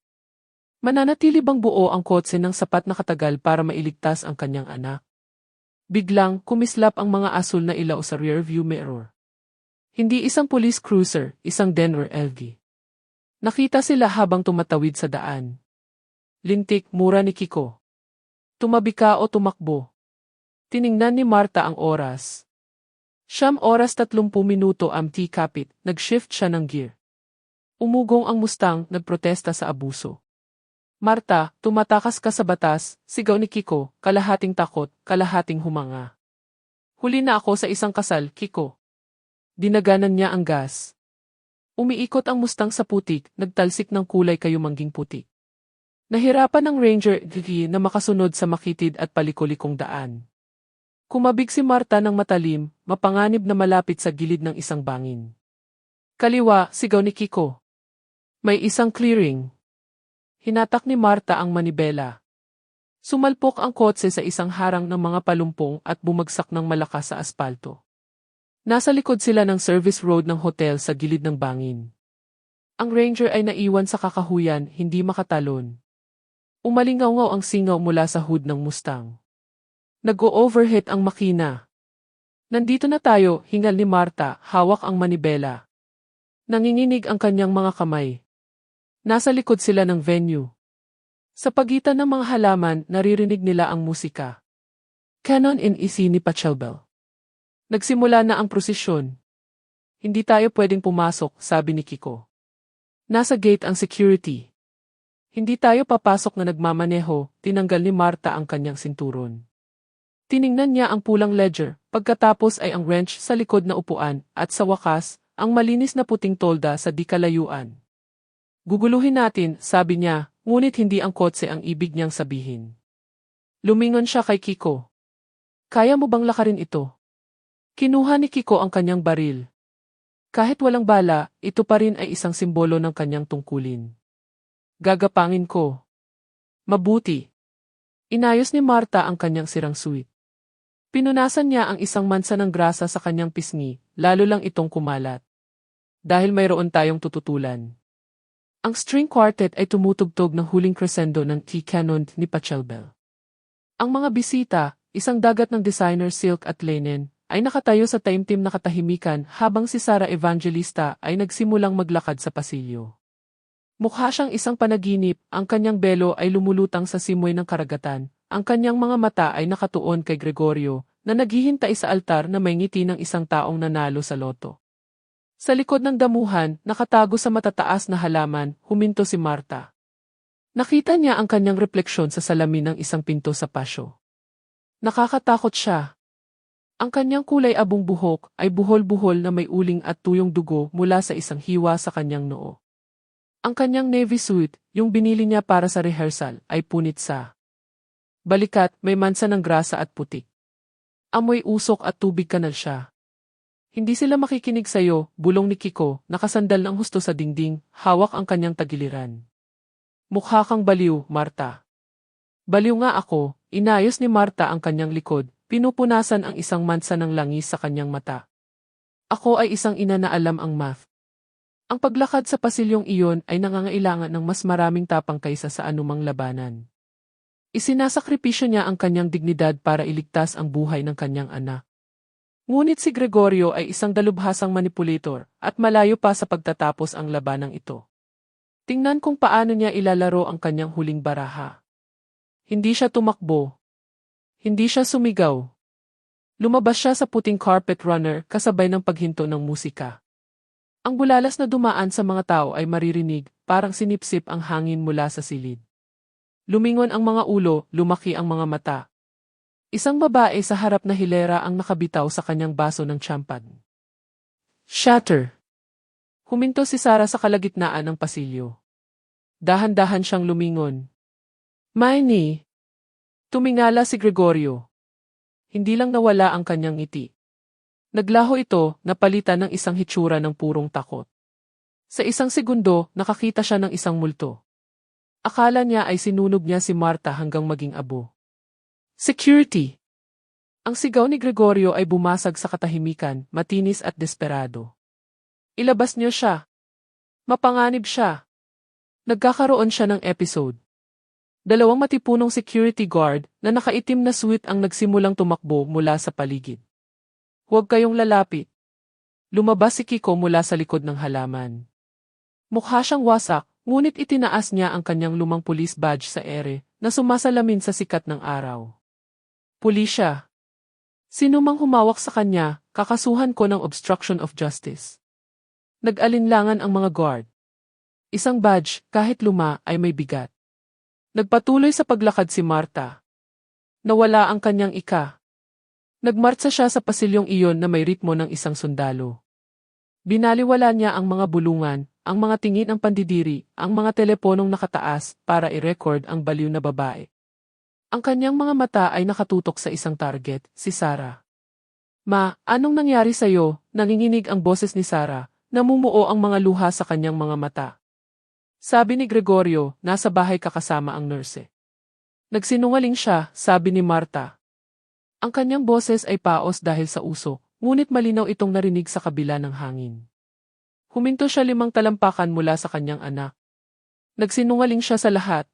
Speaker 1: Mananatili bang buo ang kotse ng sapat na katagal para mailigtas ang kanyang anak? Biglang kumislap ang mga asul na ilaw sa rearview mirror. Hindi isang police cruiser, isang Denver LG. Nakita sila habang tumatawid sa daan. Lintik, mura ni Kiko. Tumabi ka o tumakbo. Tiningnan ni Marta ang oras. 9:30 ang T-kapit, nag-shift siya ng gear. Umugong ang Mustang, nagprotesta sa abuso. Marta, tumatakas ka sa batas, sigaw ni Kiko, kalahating takot, kalahating humanga. Huli na ako sa isang kasal, Kiko. Dinaganan niya ang gas. Umiikot ang Mustang sa putik, nagtalsik ng kulay kayumangging putik. Nahirapan ng Ranger na makasunod sa makitid at palikolikong daan. Kumabig si Marta ng matalim, mapanganib na malapit sa gilid ng isang bangin. Kaliwa, sigaw ni Kiko. May isang clearing. Hinatak ni Marta ang manibela. Sumalpok ang kotse sa isang harang ng mga palumpong at bumagsak ng malakas sa aspalto. Nasa likod sila ng service road ng hotel sa gilid ng bangin. Ang Ranger ay naiwan sa kakahuyan, hindi makatalon. Umalingaw-ngaw ang singaw mula sa hood ng Mustang. Nag-o-overheat ang makina. Nandito na tayo, hingal ni Marta, hawak ang manibela. Nanginginig ang kanyang mga kamay. Nasa likod sila ng venue. Sa pagitan ng mga halaman, naririnig nila ang musika. Canon in Isi ni Pachelbel. Nagsimula na ang prosesyon. Hindi tayo pwedeng pumasok, sabi ni Kiko. Nasa gate ang security. Hindi tayo papasok na nagmamaneho, tinanggal ni Marta ang kanyang sinturon. Tiningnan niya ang pulang ledger, pagkatapos ay ang wrench sa likod na upuan, at sa wakas, ang malinis na puting tolda sa di kalayuan. Guguluhin natin, sabi niya, ngunit hindi ang kotse ang ibig niyang sabihin. Lumingon siya kay Kiko. Kaya mo bang lakarin ito? Kinuha ni Kiko ang kanyang baril. Kahit walang bala, ito pa rin ay isang simbolo ng kanyang tungkulin. Gagapangin ko. Mabuti. Inayos ni Marta ang kanyang sirang suit. Pinunasan niya ang isang mansa ng grasa sa kanyang pisngi, lalo lang itong kumalat. Dahil mayroon tayong tututulan. Ang string quartet ay tumutugtog ng huling crescendo ng key canon ni Pachelbel. Ang mga bisita, isang dagat ng designer silk at linen, ay nakatayo sa taimtim na katahimikan habang si Sara Evangelista ay nagsimulang maglakad sa pasilyo. Mukha siyang isang panaginip, ang kanyang belo ay lumulutang sa simoy ng karagatan, ang kanyang mga mata ay nakatuon kay Gregorio, na naghihintay sa altar na may ngiti ng isang taong nanalo sa loto. Sa likod ng damuhan, nakatago sa matataas na halaman, huminto si Marta. Nakita niya ang kanyang refleksyon sa salamin ng isang pinto sa pasyo. Nakakatakot siya. Ang kanyang kulay abong buhok ay buhol-buhol na may uling at tuyong dugo mula sa isang hiwa sa kanyang noo. Ang kanyang navy suit, yung binili niya para sa rehearsal, ay punit sa balikat, may mansa ng grasa at putik. Amoy usok at tubig kanal siya. Hindi sila makikinig sa'yo, bulong ni Kiko, nakasandal ng husto sa dingding, hawak ang kanyang tagiliran. Mukha kang baliw, Marta. Baliw nga ako, inayos ni Marta ang kanyang likod, pinupunasan ang isang mansa ng langis sa kanyang mata. Ako ay isang ina na alam ang math. Ang paglakad sa pasilyong iyon ay nangangailangan ng mas maraming tapang kaysa sa anumang labanan. Isinasakripisyo niya ang kanyang dignidad para iligtas ang buhay ng kanyang anak. Ngunit si Gregorio ay isang dalubhasang manipulator at malayo pa sa pagtatapos ang labanang ito. Tingnan kung paano niya ilalaro ang kanyang huling baraha. Hindi siya tumakbo. Hindi siya sumigaw. Lumabas siya sa puting carpet runner kasabay ng paghinto ng musika. Ang bulalas na dumaan sa mga tao ay maririnig, parang sinipsip ang hangin mula sa silid. Lumingon ang mga ulo, lumaki ang mga mata. Isang babae sa harap na hilera ang nakabitaw sa kanyang baso ng champagne. Shatter! Huminto si Sara sa kalagitnaan ng pasilyo. Dahan-dahan siyang lumingon. Miney! Tumingala si Gregorio. Hindi lang nawala ang kanyang ngiti. Naglaho ito, napalitan ng isang hitsura ng purong takot. Sa isang segundo, nakakita siya ng isang multo. Akala niya ay sinunog niya si Marta hanggang maging abo. Security! Ang sigaw ni Gregorio ay bumasag sa katahimikan, matinis at desperado. Ilabas niyo siya. Mapanganib siya. Nagkakaroon siya ng episode. Dalawang matipunong security guard na nakaitim na suit ang nagsimulang tumakbo mula sa paligid. Huwag kayong lalapit. Lumabas si Kiko mula sa likod ng halaman. Mukha siyang wasak, ngunit itinaas niya ang kanyang lumang police badge sa ere na sumasalamin sa sikat ng araw. Pulisya. Sino mang humawak sa kanya, kakasuhan ko ng obstruction of justice. Nag-alinlangan ang mga guard. Isang badge, kahit luma, ay may bigat. Nagpatuloy sa paglakad si Marta. Nawala ang kanyang ika. Nagmartsa siya sa pasilyong iyon na may ritmo ng isang sundalo. Binaliwala niya ang mga bulungan, ang mga tingin ng pandidiri, ang mga teleponong nakataas para i-record ang baliw na babae. Ang kanyang mga mata ay nakatutok sa isang target, si Sara. Ma, anong nangyari sa'yo? Nanginginig ang boses ni Sara, namumuo ang mga luha sa kanyang mga mata. Sabi ni Gregorio, nasa bahay kasama ang nurse. Nagsinungaling siya, sabi ni Marta. Ang kanyang boses ay paos dahil sa usok, ngunit malinaw itong narinig sa kabila ng hangin. Huminto siya 5 talampakan mula sa kanyang anak. Nagsinungaling siya sa lahat.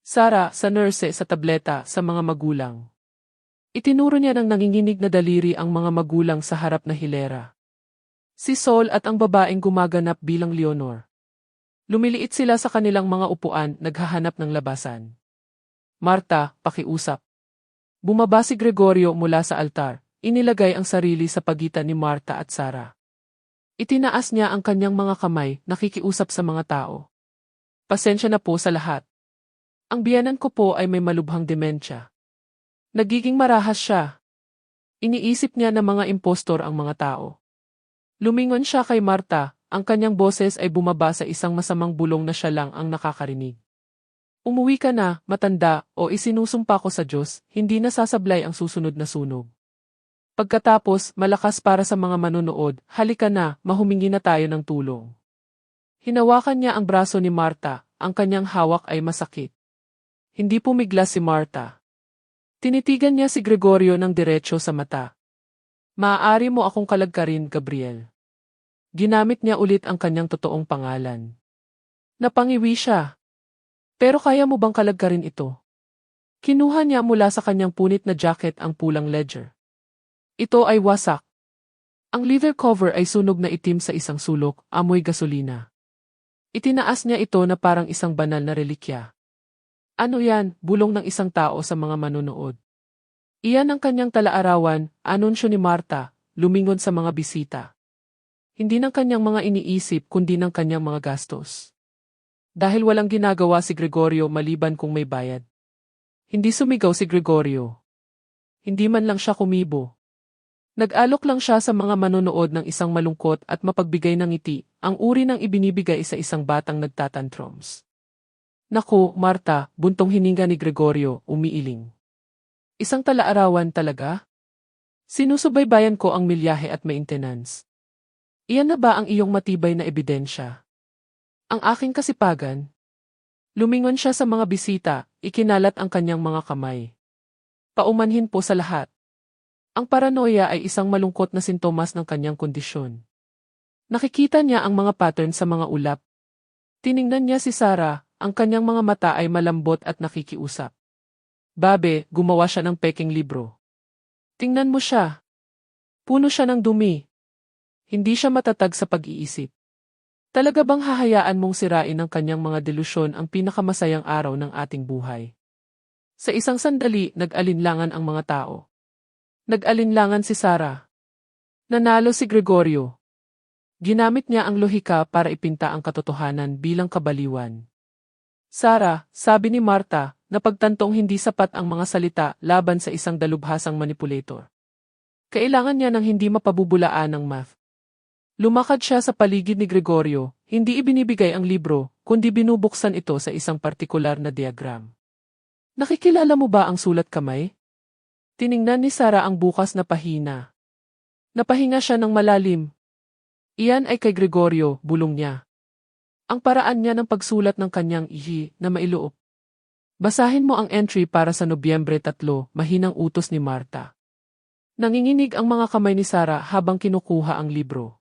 Speaker 1: Sara, sa nurse, sa tableta, sa mga magulang. Itinuro niya ng nanginginig na daliri ang mga magulang sa harap na hilera. Si Sol at ang babaeng gumaganap bilang Leonor. Lumiliit sila sa kanilang mga upuan, naghahanap ng labasan. Marta, pakiusap. Bumaba si Gregorio mula sa altar, inilagay ang sarili sa pagitan ni Marta at Sara. Itinaas niya ang kanyang mga kamay, nakikiusap sa mga tao. Pasensya na po sa lahat. Ang biyanan ko po ay may malubhang demensya. Nagiging marahas siya. Iniisip niya na mga impostor ang mga tao. Lumingon siya kay Marta. Ang kanyang boses ay bumaba sa isang masamang bulong na siya lang ang nakakarinig. Umuwi ka na, matanda, o isinusumpa ko sa Diyos, hindi nasasablay ang susunod na sunog. Pagkatapos, malakas para sa mga manonood, halika na, mahumingi na tayo ng tulong. Hinawakan niya ang braso ni Marta, ang kanyang hawak ay masakit. Hindi pumiglas si Marta. Tinitigan niya si Gregorio ng diretso sa mata. Maaari mo akong kalagkarin, Gabriel. Ginamit niya ulit ang kanyang totoong pangalan. Napangiwi siya. Pero kaya mo bang kalagkarin ito? Kinuha niya mula sa kanyang punit na jacket ang pulang ledger. Ito ay wasak. Ang leather cover ay sunog na itim sa isang sulok, amoy gasolina. Itinaas niya ito na parang isang banal na relikya. Ano yan, bulong ng isang tao sa mga manonood. Iyan ang kanyang talaarawan, anunsyo ni Marta, lumingon sa mga bisita. Hindi ng kanyang mga iniisip kundi ng kanyang mga gastos. Dahil walang ginagawa si Gregorio maliban kung may bayad. Hindi sumigaw si Gregorio. Hindi man lang siya kumibo. Nag-alok lang siya sa mga manonood ng isang malungkot at mapagbigay ng ngiti, ang uri ng ibinibigay sa isang batang nagtatantrums. Naku, Marta, buntong hininga ni Gregorio, umiiling. Isang talaarawan talaga? Sinusubaybayan ko ang milyahe at maintenance. Iyan na ba ang iyong matibay na ebidensya? Ang aking kasipagan? Lumingon siya sa mga bisita, ikinalat ang kanyang mga kamay. Paumanhin po sa lahat. Ang paranoia ay isang malungkot na sintomas ng kanyang kondisyon. Nakikita niya ang mga pattern sa mga ulap. Tiningnan niya si Sarah, ang kanyang mga mata ay malambot at nakikiusap. Babe, gumawa siya ng peking libro. Tingnan mo siya. Puno siya ng dumi. Hindi siya matatag sa pag-iisip. Talaga bang hahayaan mong sirain ng kanyang mga delusyon ang pinakamasayang araw ng ating buhay? Sa isang sandali, nag-alinlangan ang mga tao. Nag-alinlangan si Sarah. Nanalo si Gregorio. Ginamit niya ang lohika para ipinta ang katotohanan bilang kabaliwan. Sarah, sabi ni Marta, napagtantong hindi sapat ang mga salita laban sa isang dalubhasang manipulator. Kailangan niya ng hindi mapabubulaan ng math. Lumakad siya sa paligid ni Gregorio, hindi ibinibigay ang libro, kundi binubuksan ito sa isang partikular na diagram. Nakikilala mo ba ang sulat kamay? Tiningnan ni Sarah ang bukas na pahina. Napahinga siya ng malalim. Iyan ay kay Gregorio, bulong niya. Ang paraan niya ng pagsulat ng kanyang ihi na mailuop. Basahin mo ang entry para sa Nobyembre 3, mahinang utos ni Marta. Nanginginig ang mga kamay ni Sarah habang kinukuha ang libro.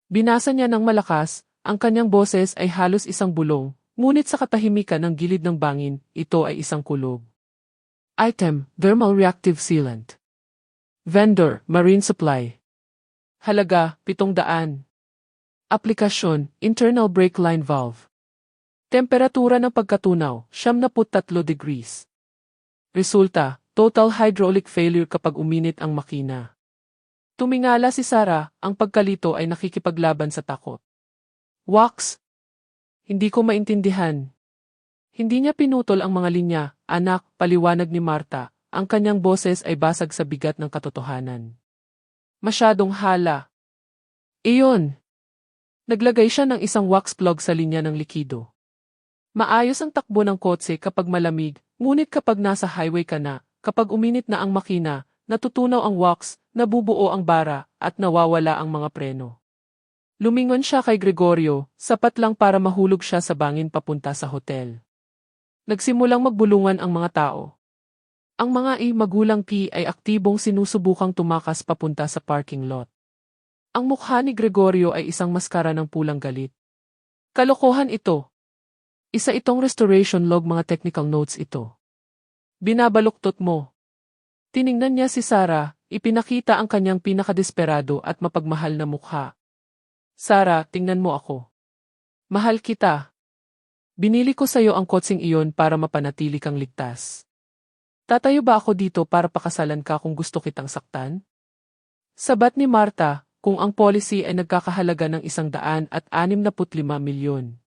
Speaker 1: Binasa niya ng malakas, ang kanyang boses ay halos isang bulong, ngunit sa katahimikan ng gilid ng bangin, ito ay isang kulog. Item, Thermal Reactive Sealant. Vendor, Marine Supply. Halaga, 700. Aplikasyon, Internal Brake Line Valve. Temperatura ng pagkatunaw, 73 degrees. Resulta, total hydraulic failure kapag uminit ang makina. Tumingala si Sarah, ang pagkalito ay nakikipaglaban sa takot. Wax? Hindi ko maintindihan. Hindi niya pinutol ang mga linya, anak, paliwanag ni Marta, ang kanyang boses ay basag sa bigat ng katotohanan. Masyadong hala. Iyon. Naglagay siya ng isang wax plug sa linya ng likido. Maayos ang takbo ng kotse kapag malamig, ngunit kapag nasa highway ka na, kapag uminit na ang makina, natutunaw ang wax, nabubuo ang bara, at nawawala ang mga preno. Lumingon siya kay Gregorio, sapat lang para mahulog siya sa bangin papunta sa hotel. Nagsimulang magbulungan ang mga tao. Ang mga magulang ay aktibong sinusubukang tumakas papunta sa parking lot. Ang mukha ni Gregorio ay isang maskara ng pulang galit. Kalokohan ito. Isa itong restoration log, mga technical notes ito. Binabaluktot mo. Tiningnan niya si Sarah, ipinakita ang kanyang pinakadesperado at mapagmahal na mukha. Sarah, tingnan mo ako. Mahal kita. Binili ko sa'yo ang kotseng iyon para mapanatili kang ligtas. Tatayo ba ako dito para pakasalan ka kung gusto kitang saktan? Sabat ni Marta, kung ang policy ay nagkakahalaga ng 165 milyon.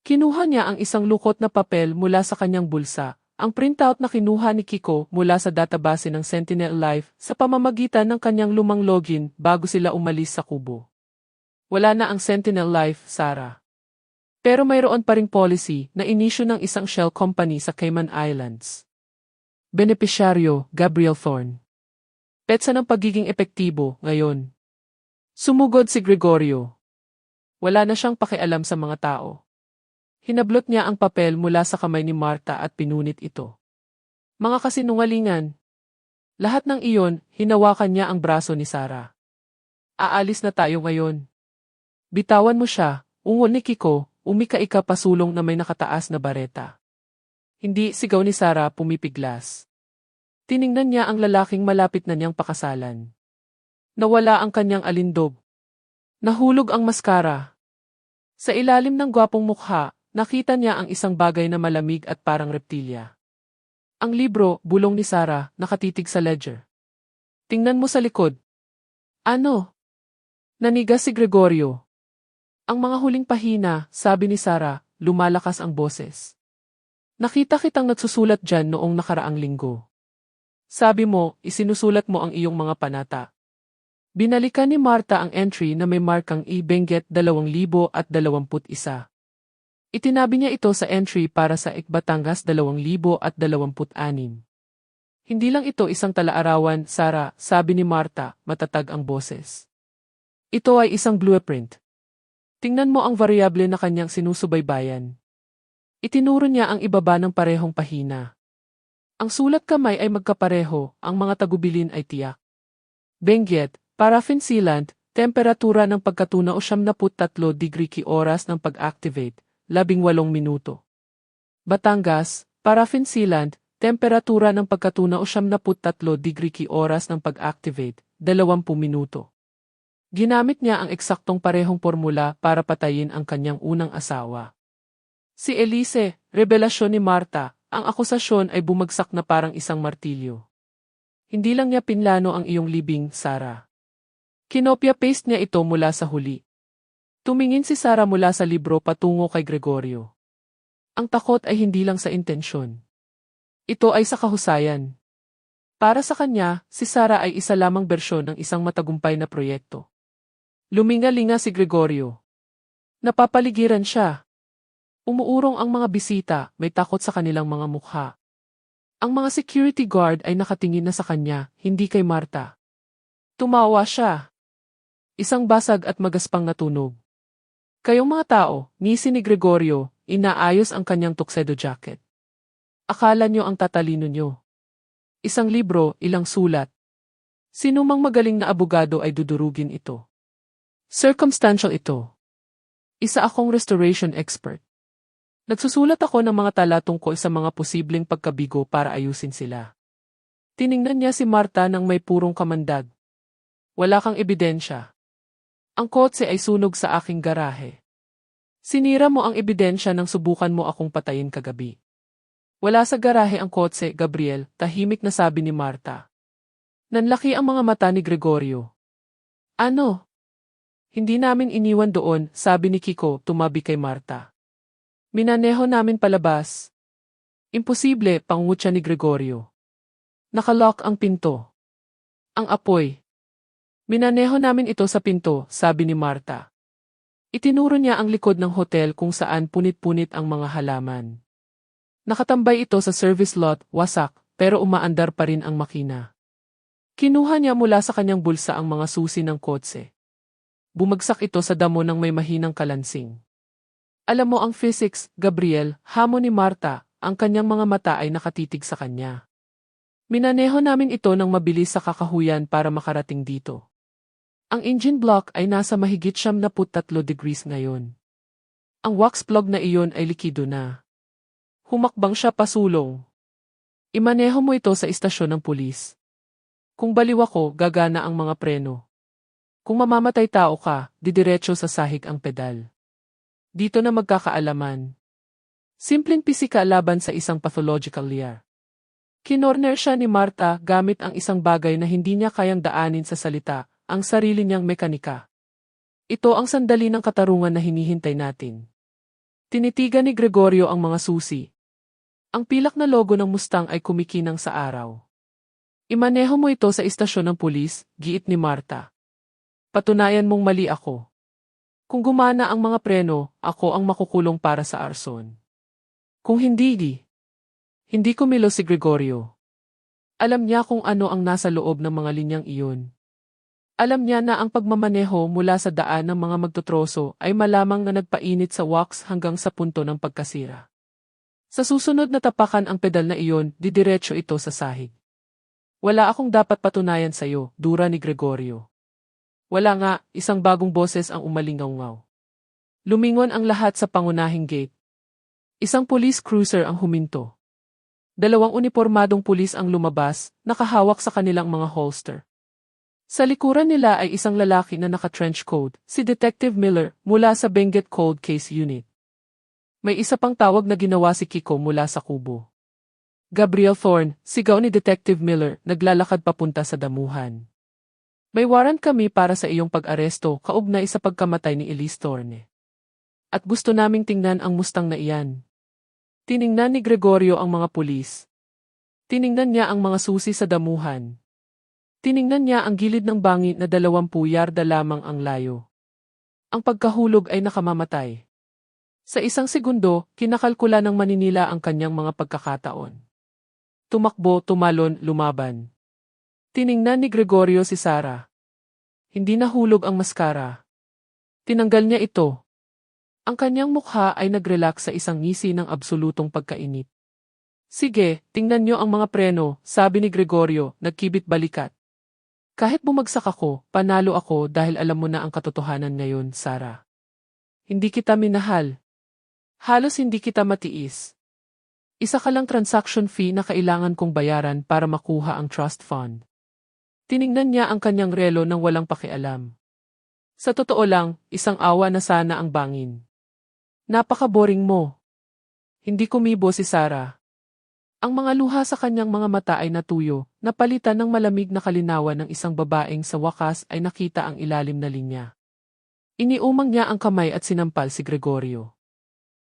Speaker 1: Kinuha niya ang isang lukot na papel mula sa kanyang bulsa, ang printout na kinuha ni Kiko mula sa database ng Sentinel Life sa pamamagitan ng kanyang lumang login bago sila umalis sa kubo. Wala na ang Sentinel Life, Sarah. Pero mayroon pa ring policy na inisyu ng isang shell company sa Cayman Islands. Benepisyaryo, Gabriel Thorne. Petsa ng pagiging epektibo, ngayon. Sumugod si Gregorio. Wala na siyang pakialam sa mga tao. Hinablot niya ang papel mula sa kamay ni Marta at pinunit ito. Mga kasinungalingan. Lahat ng iyon, hinawakan niya ang braso ni Sarah. Aalis na tayo ngayon. Bitawan mo siya, ungon ni Kiko, umika-ika pasulong na may nakataas na bareta. Hindi, sigaw ni Sarah pumipiglas. Tiningnan niya ang lalaking malapit na niyang pakasalan. Nawala ang kanyang alindog. Nahulog ang maskara. Sa ilalim ng gwapong mukha, nakita niya ang isang bagay na malamig at parang reptilya. Ang libro, bulong ni Sarah, nakatitig sa ledger. Tingnan mo sa likod. Ano? Nanigas si Gregorio. Ang mga huling pahina, sabi ni Sarah, lumalakas ang boses. Nakita kitang nagsusulat dyan noong nakaraang linggo. Sabi mo, isinusulat mo ang iyong mga panata. Binalikan ni Marta ang entry na may markang Benguet 2021. Itinabi niya ito sa entry para sa Batangas 2026. Hindi lang ito isang talaarawan, Sarah, sabi ni Marta, matatag ang boses. Ito ay isang blueprint. Tingnan mo ang variable na kanyang sinusubaybayan. Itinuro niya ang ibaba ng parehong pahina. Ang sulat kamay ay magkapareho, ang mga tagubilin ay tiyak. Benguet, paraffin sealant, temperatura ng pagkatunaw 73 degree ki oras ng pag-activate, 18 minuto. Batangas, paraffin sealant, temperatura ng pagkatunaw 73 degree ki oras ng pag-activate, 20 minuto. Ginamit niya ang eksaktong parehong formula para patayin ang kanyang unang asawa. Si Elise, revelasyon ni Marta, ang akusasyon ay bumagsak na parang isang martilyo. Hindi lang niya pinlano ang iyong libing, Sarah. Kinopya-paste niya ito mula sa huli. Tumingin si Sarah mula sa libro patungo kay Gregorio. Ang takot ay hindi lang sa intensyon. Ito ay sa kahusayan. Para sa kanya, si Sarah ay isa lamang bersyon ng isang matagumpay na proyekto. Luminga-linga si Gregorio. Napapaligiran siya. Umuurong ang mga bisita, may takot sa kanilang mga mukha. Ang mga security guard ay nakatingin na sa kanya, hindi kay Marta. Tumawa siya. Isang basag at magaspang na tunog. Kayong mga tao, ngisi ni Gregorio, inaayos ang kanyang tuxedo jacket. Akala nyo ang tatalino nyo. Isang libro, ilang sulat. Sinumang magaling na abogado ay dudurugin ito. Circumstantial ito. Isa akong restoration expert. Nagsusulat ako ng mga tala tungkol sa mga posibleng pagkabigo para ayusin sila. Tiningnan niya si Marta nang may purong kamandag. Wala kang ebidensya. Ang kotse ay sunog sa aking garahe. Sinira mo ang ebidensya nang subukan mo akong patayin kagabi. Wala sa garahe ang kotse, Gabriel, tahimik na sabi ni Marta. Nanlaki ang mga mata ni Gregorio. Ano? Hindi namin iniwan doon, sabi ni Kiko, tumabi kay Marta. Minaneho namin palabas. Imposible, pangutya ni Gregorio. Nakalock ang pinto. Ang apoy. Minaneho namin ito sa pinto, sabi ni Marta. Itinuro niya ang likod ng hotel kung saan punit-punit ang mga halaman. Nakatambay ito sa service lot, wasak, pero umaandar pa rin ang makina. Kinuha niya mula sa kanyang bulsa ang mga susi ng kotse. Bumagsak ito sa damo ng may mahinang kalansing. Alam mo ang physics, Gabriel, hamon ni Marta, ang kanyang mga mata ay nakatitig sa kanya. Minaneho namin ito ng mabilis sa kakahuyan para makarating dito. Ang engine block ay nasa mahigit 73 degrees ngayon. Ang wax plug na iyon ay likido na. Humakbang siya pasulong. Imaneho mo ito sa istasyon ng pulis. Kung baliw ako, gagana ang mga preno. Kung mamamatay tao ka, didiretso sa sahig ang pedal. Dito na magkakaalaman. Simpleng pisika laban sa isang pathological liar. Kinorner siya ni Marta gamit ang isang bagay na hindi niya kayang daanin sa salita, ang sarili niyang mekanika. Ito ang sandali ng katarungan na hinihintay natin. Tinitigan ni Gregorio ang mga susi. Ang pilak na logo ng Mustang ay kumikinang sa araw. Imaneho mo ito sa istasyon ng pulis, giit ni Marta. Patunayan mong mali ako. Kung gumana ang mga preno, ako ang makukulong para sa arson. Kung hindi, hindi kumilos si Gregorio. Alam niya kung ano ang nasa loob ng mga linyang iyon. Alam niya na ang pagmamaneho mula sa daan ng mga magtotroso ay malamang na nagpainit sa wax hanggang sa punto ng pagkasira. Sa susunod na tapakan ang pedal na iyon, didiretso ito sa sahig. Wala akong dapat patunayan sa'yo, dura ni Gregorio. Wala nga, isang bagong boses ang umalingaw-ngaw. Lumingon ang lahat sa pangunahing gate. Isang police cruiser ang huminto. Dalawang unipormadong pulis ang lumabas, nakahawak sa kanilang mga holster. Sa likuran nila ay isang lalaki na naka-trench coat, si Detective Miller, mula sa Benguet Cold Case Unit. May isa pang tawag na ginawa si Kiko mula sa kubo. Gabriel Thorne, sigaw ni Detective Miller, naglalakad papunta sa damuhan. May warrant kami para sa iyong pag-aresto kaugnay sa pagkamatay ni Elise Thorne. At gusto naming tingnan ang Mustang na iyan. Tiningnan ni Gregorio ang mga pulis. Tiningnan niya ang mga susi sa damuhan. Tiningnan niya ang gilid ng bangin na 20 yarda lamang ang layo. Ang pagkahulog ay nakamamatay. Sa isang segundo, kinakalkula ng Maninila ang kanyang mga pagkakataon. Tumakbo, tumalon, lumaban. Tiningnan ni Gregorio si Sarah. Hindi nahulog ang maskara. Tinanggal niya ito. Ang kanyang mukha ay nag-relax sa isang ngisi ng absolutong pagkainit. Sige, tingnan niyo ang mga preno, sabi ni Gregorio, nagkibit balikat. Kahit bumagsak ako, panalo ako dahil alam mo na ang katotohanan ngayon, Sarah. Hindi kita minahal. Halos hindi kita matiis. Isa ka lang transaction fee na kailangan kong bayaran para makuha ang trust fund. Tiningnan niya ang kanyang relo nang walang pakialam. Sa totoo lang, isang awa na sana ang bangin. Napaka-boring mo. Hindi kumibo si Sarah. Ang mga luha sa kanyang mga mata ay natuyo, napalitan ng malamig na kalinawan ng isang babaeng sa wakas ay nakita ang ilalim na linya. Iniumang niya ang kamay at sinampal si Gregorio.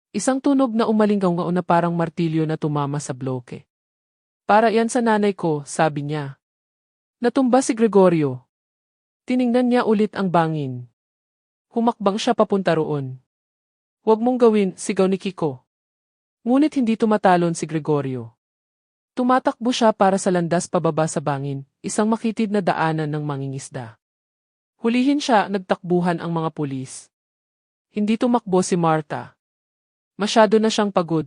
Speaker 1: Isang tunog na umalinggaw na parang martilyo na tumama sa bloke. Para yan sa nanay ko, sabi niya. Natumba si Gregorio. Tiningnan niya ulit ang bangin. Humakbang siya papunta roon. Huwag mong gawin, sigaw ni Kiko. Ngunit hindi tumatalon si Gregorio. Tumatakbo siya para sa landas pababa sa bangin, isang makitid na daanan ng mangingisda. Hulihin siya, nagtakbuhan ang mga pulis. Hindi tumakbo si Marta. Masyado na siyang pagod.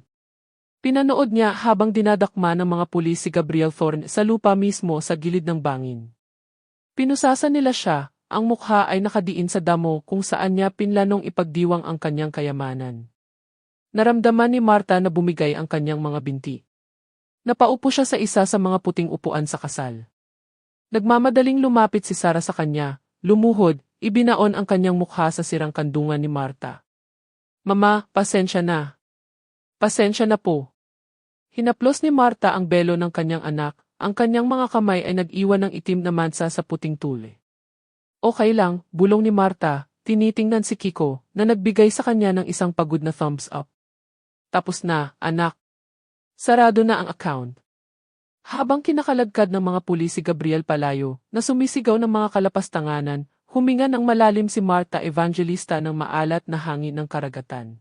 Speaker 1: Pinanood niya habang dinadakma ng mga pulis si Gabriel Thorne sa lupa mismo sa gilid ng bangin. Pinusasan nila siya, ang mukha ay nakadiin sa damo kung saan niya pinlanong ipagdiwang ang kanyang kayamanan. Naramdaman ni Marta na bumigay ang kanyang mga binti. Napaupo siya sa isa sa mga puting upuan sa kasal. Nagmamadaling lumapit si Sarah sa kanya, lumuhod, ibinaon ang kanyang mukha sa sirang kandungan ni Marta. Mama, pasensya na. Pasensya na po. Hinaplos ni Marta ang belo ng kanyang anak, ang kanyang mga kamay ay nag-iwan ng itim na mansa sa puting tule. Okay lang, bulong ni Marta, tinitingnan si Kiko, na nagbigay sa kanya ng isang pagod na thumbs up. Tapos na, anak. Sarado na ang account. Habang kinakalagkad ng mga pulis si Gabriel palayo, na sumisigaw ng mga kalapastanganan, huminga ng malalim si Marta Evangelista ng maalat na hangin ng karagatan.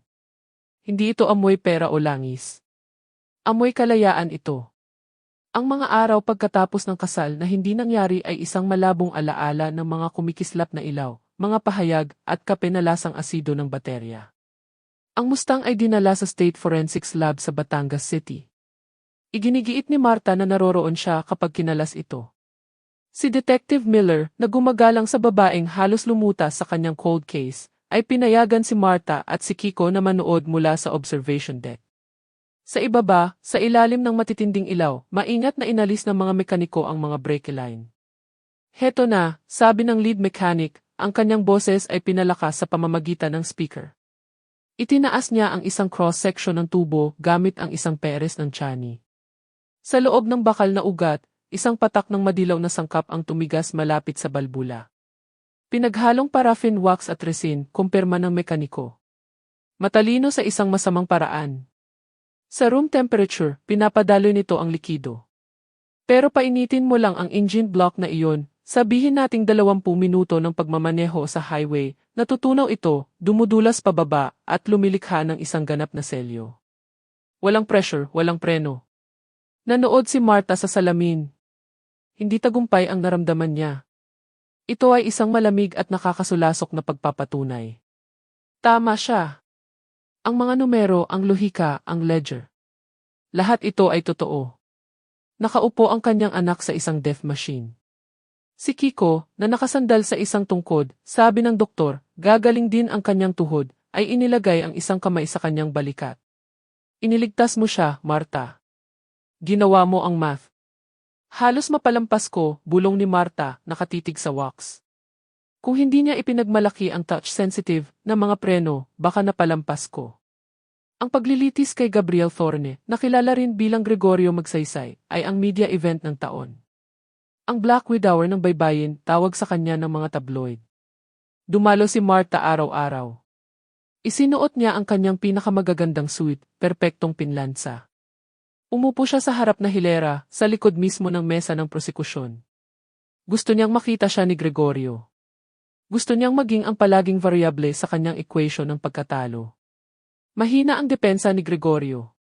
Speaker 1: Hindi ito amoy pera o langis. Amoy kalayaan ito. Ang mga araw pagkatapos ng kasal na hindi nangyari ay isang malabong alaala ng mga kumikislap na ilaw, mga pahayag at kape na lasang asido ng baterya. Ang Mustang ay dinala sa State Forensics Lab sa Batangas City. Iginigiit ni Marta na naroroon siya kapag kinalas ito. Si Detective Miller, na gumagalang sa babaeng halos lumutas sa kanyang cold case, ay pinayagan si Marta at si Kiko na manood mula sa observation deck. Sa ibaba, sa ilalim ng matitinding ilaw, maingat na inalis ng mga mekaniko ang mga brake line. Heto na, sabi ng lead mechanic, ang kanyang boses ay pinalakas sa pamamagitan ng speaker. Itinaas niya ang isang cross-section ng tubo gamit ang isang peres ng tiyanyi. Sa loob ng bakal na ugat, isang patak ng madilaw na sangkap ang tumigas malapit sa balbula. Pinaghalong paraffin wax at resin, kumpirma ng mekaniko. Matalino sa isang masamang paraan. Sa room temperature, pinapadaloy nito ang likido. Pero painitin mo lang ang engine block na iyon, sabihin nating 20 minuto ng pagmamaneho sa highway, natutunaw ito, dumudulas pababa, at lumilikha ng isang ganap na selyo. Walang pressure, walang preno. Nanood si Marta sa salamin. Hindi tagumpay ang naramdaman niya. Ito ay isang malamig at nakakasulasok na pagpapatunay. Tama siya. Ang mga numero, ang lohika, ang ledger. Lahat ito ay totoo. Nakaupo ang kanyang anak sa isang death machine. Si Kiko, na nakasandal sa isang tungkod, sabi ng doktor, gagaling din ang kanyang tuhod, ay inilagay ang isang kamay sa kanyang balikat. Iniligtas mo siya, Marta. Ginawa mo ang math. Halos mapalampas ko, bulong ni Marta, nakatitig sa wax. Kung hindi niya ipinagmalaki ang touch-sensitive na mga preno, baka napalampas ko. Ang paglilitis kay Gabriel Thorne, na kilala rin bilang Gregorio Magsaysay, ay ang media event ng taon. Ang Black Widower ng baybayin, tawag sa kanya ng mga tabloid. Dumalo si Marta araw-araw. Isinuot niya ang kanyang pinakamagagandang suit, perpektong pinlansa. Umupo siya sa harap na hilera, sa likod mismo ng mesa ng prosekusyon. Gusto niyang makita siya ni Gregorio. Gusto niyang maging ang palaging variable sa kanyang equation ng pagkatalo. Mahina ang depensa ni Gregorio.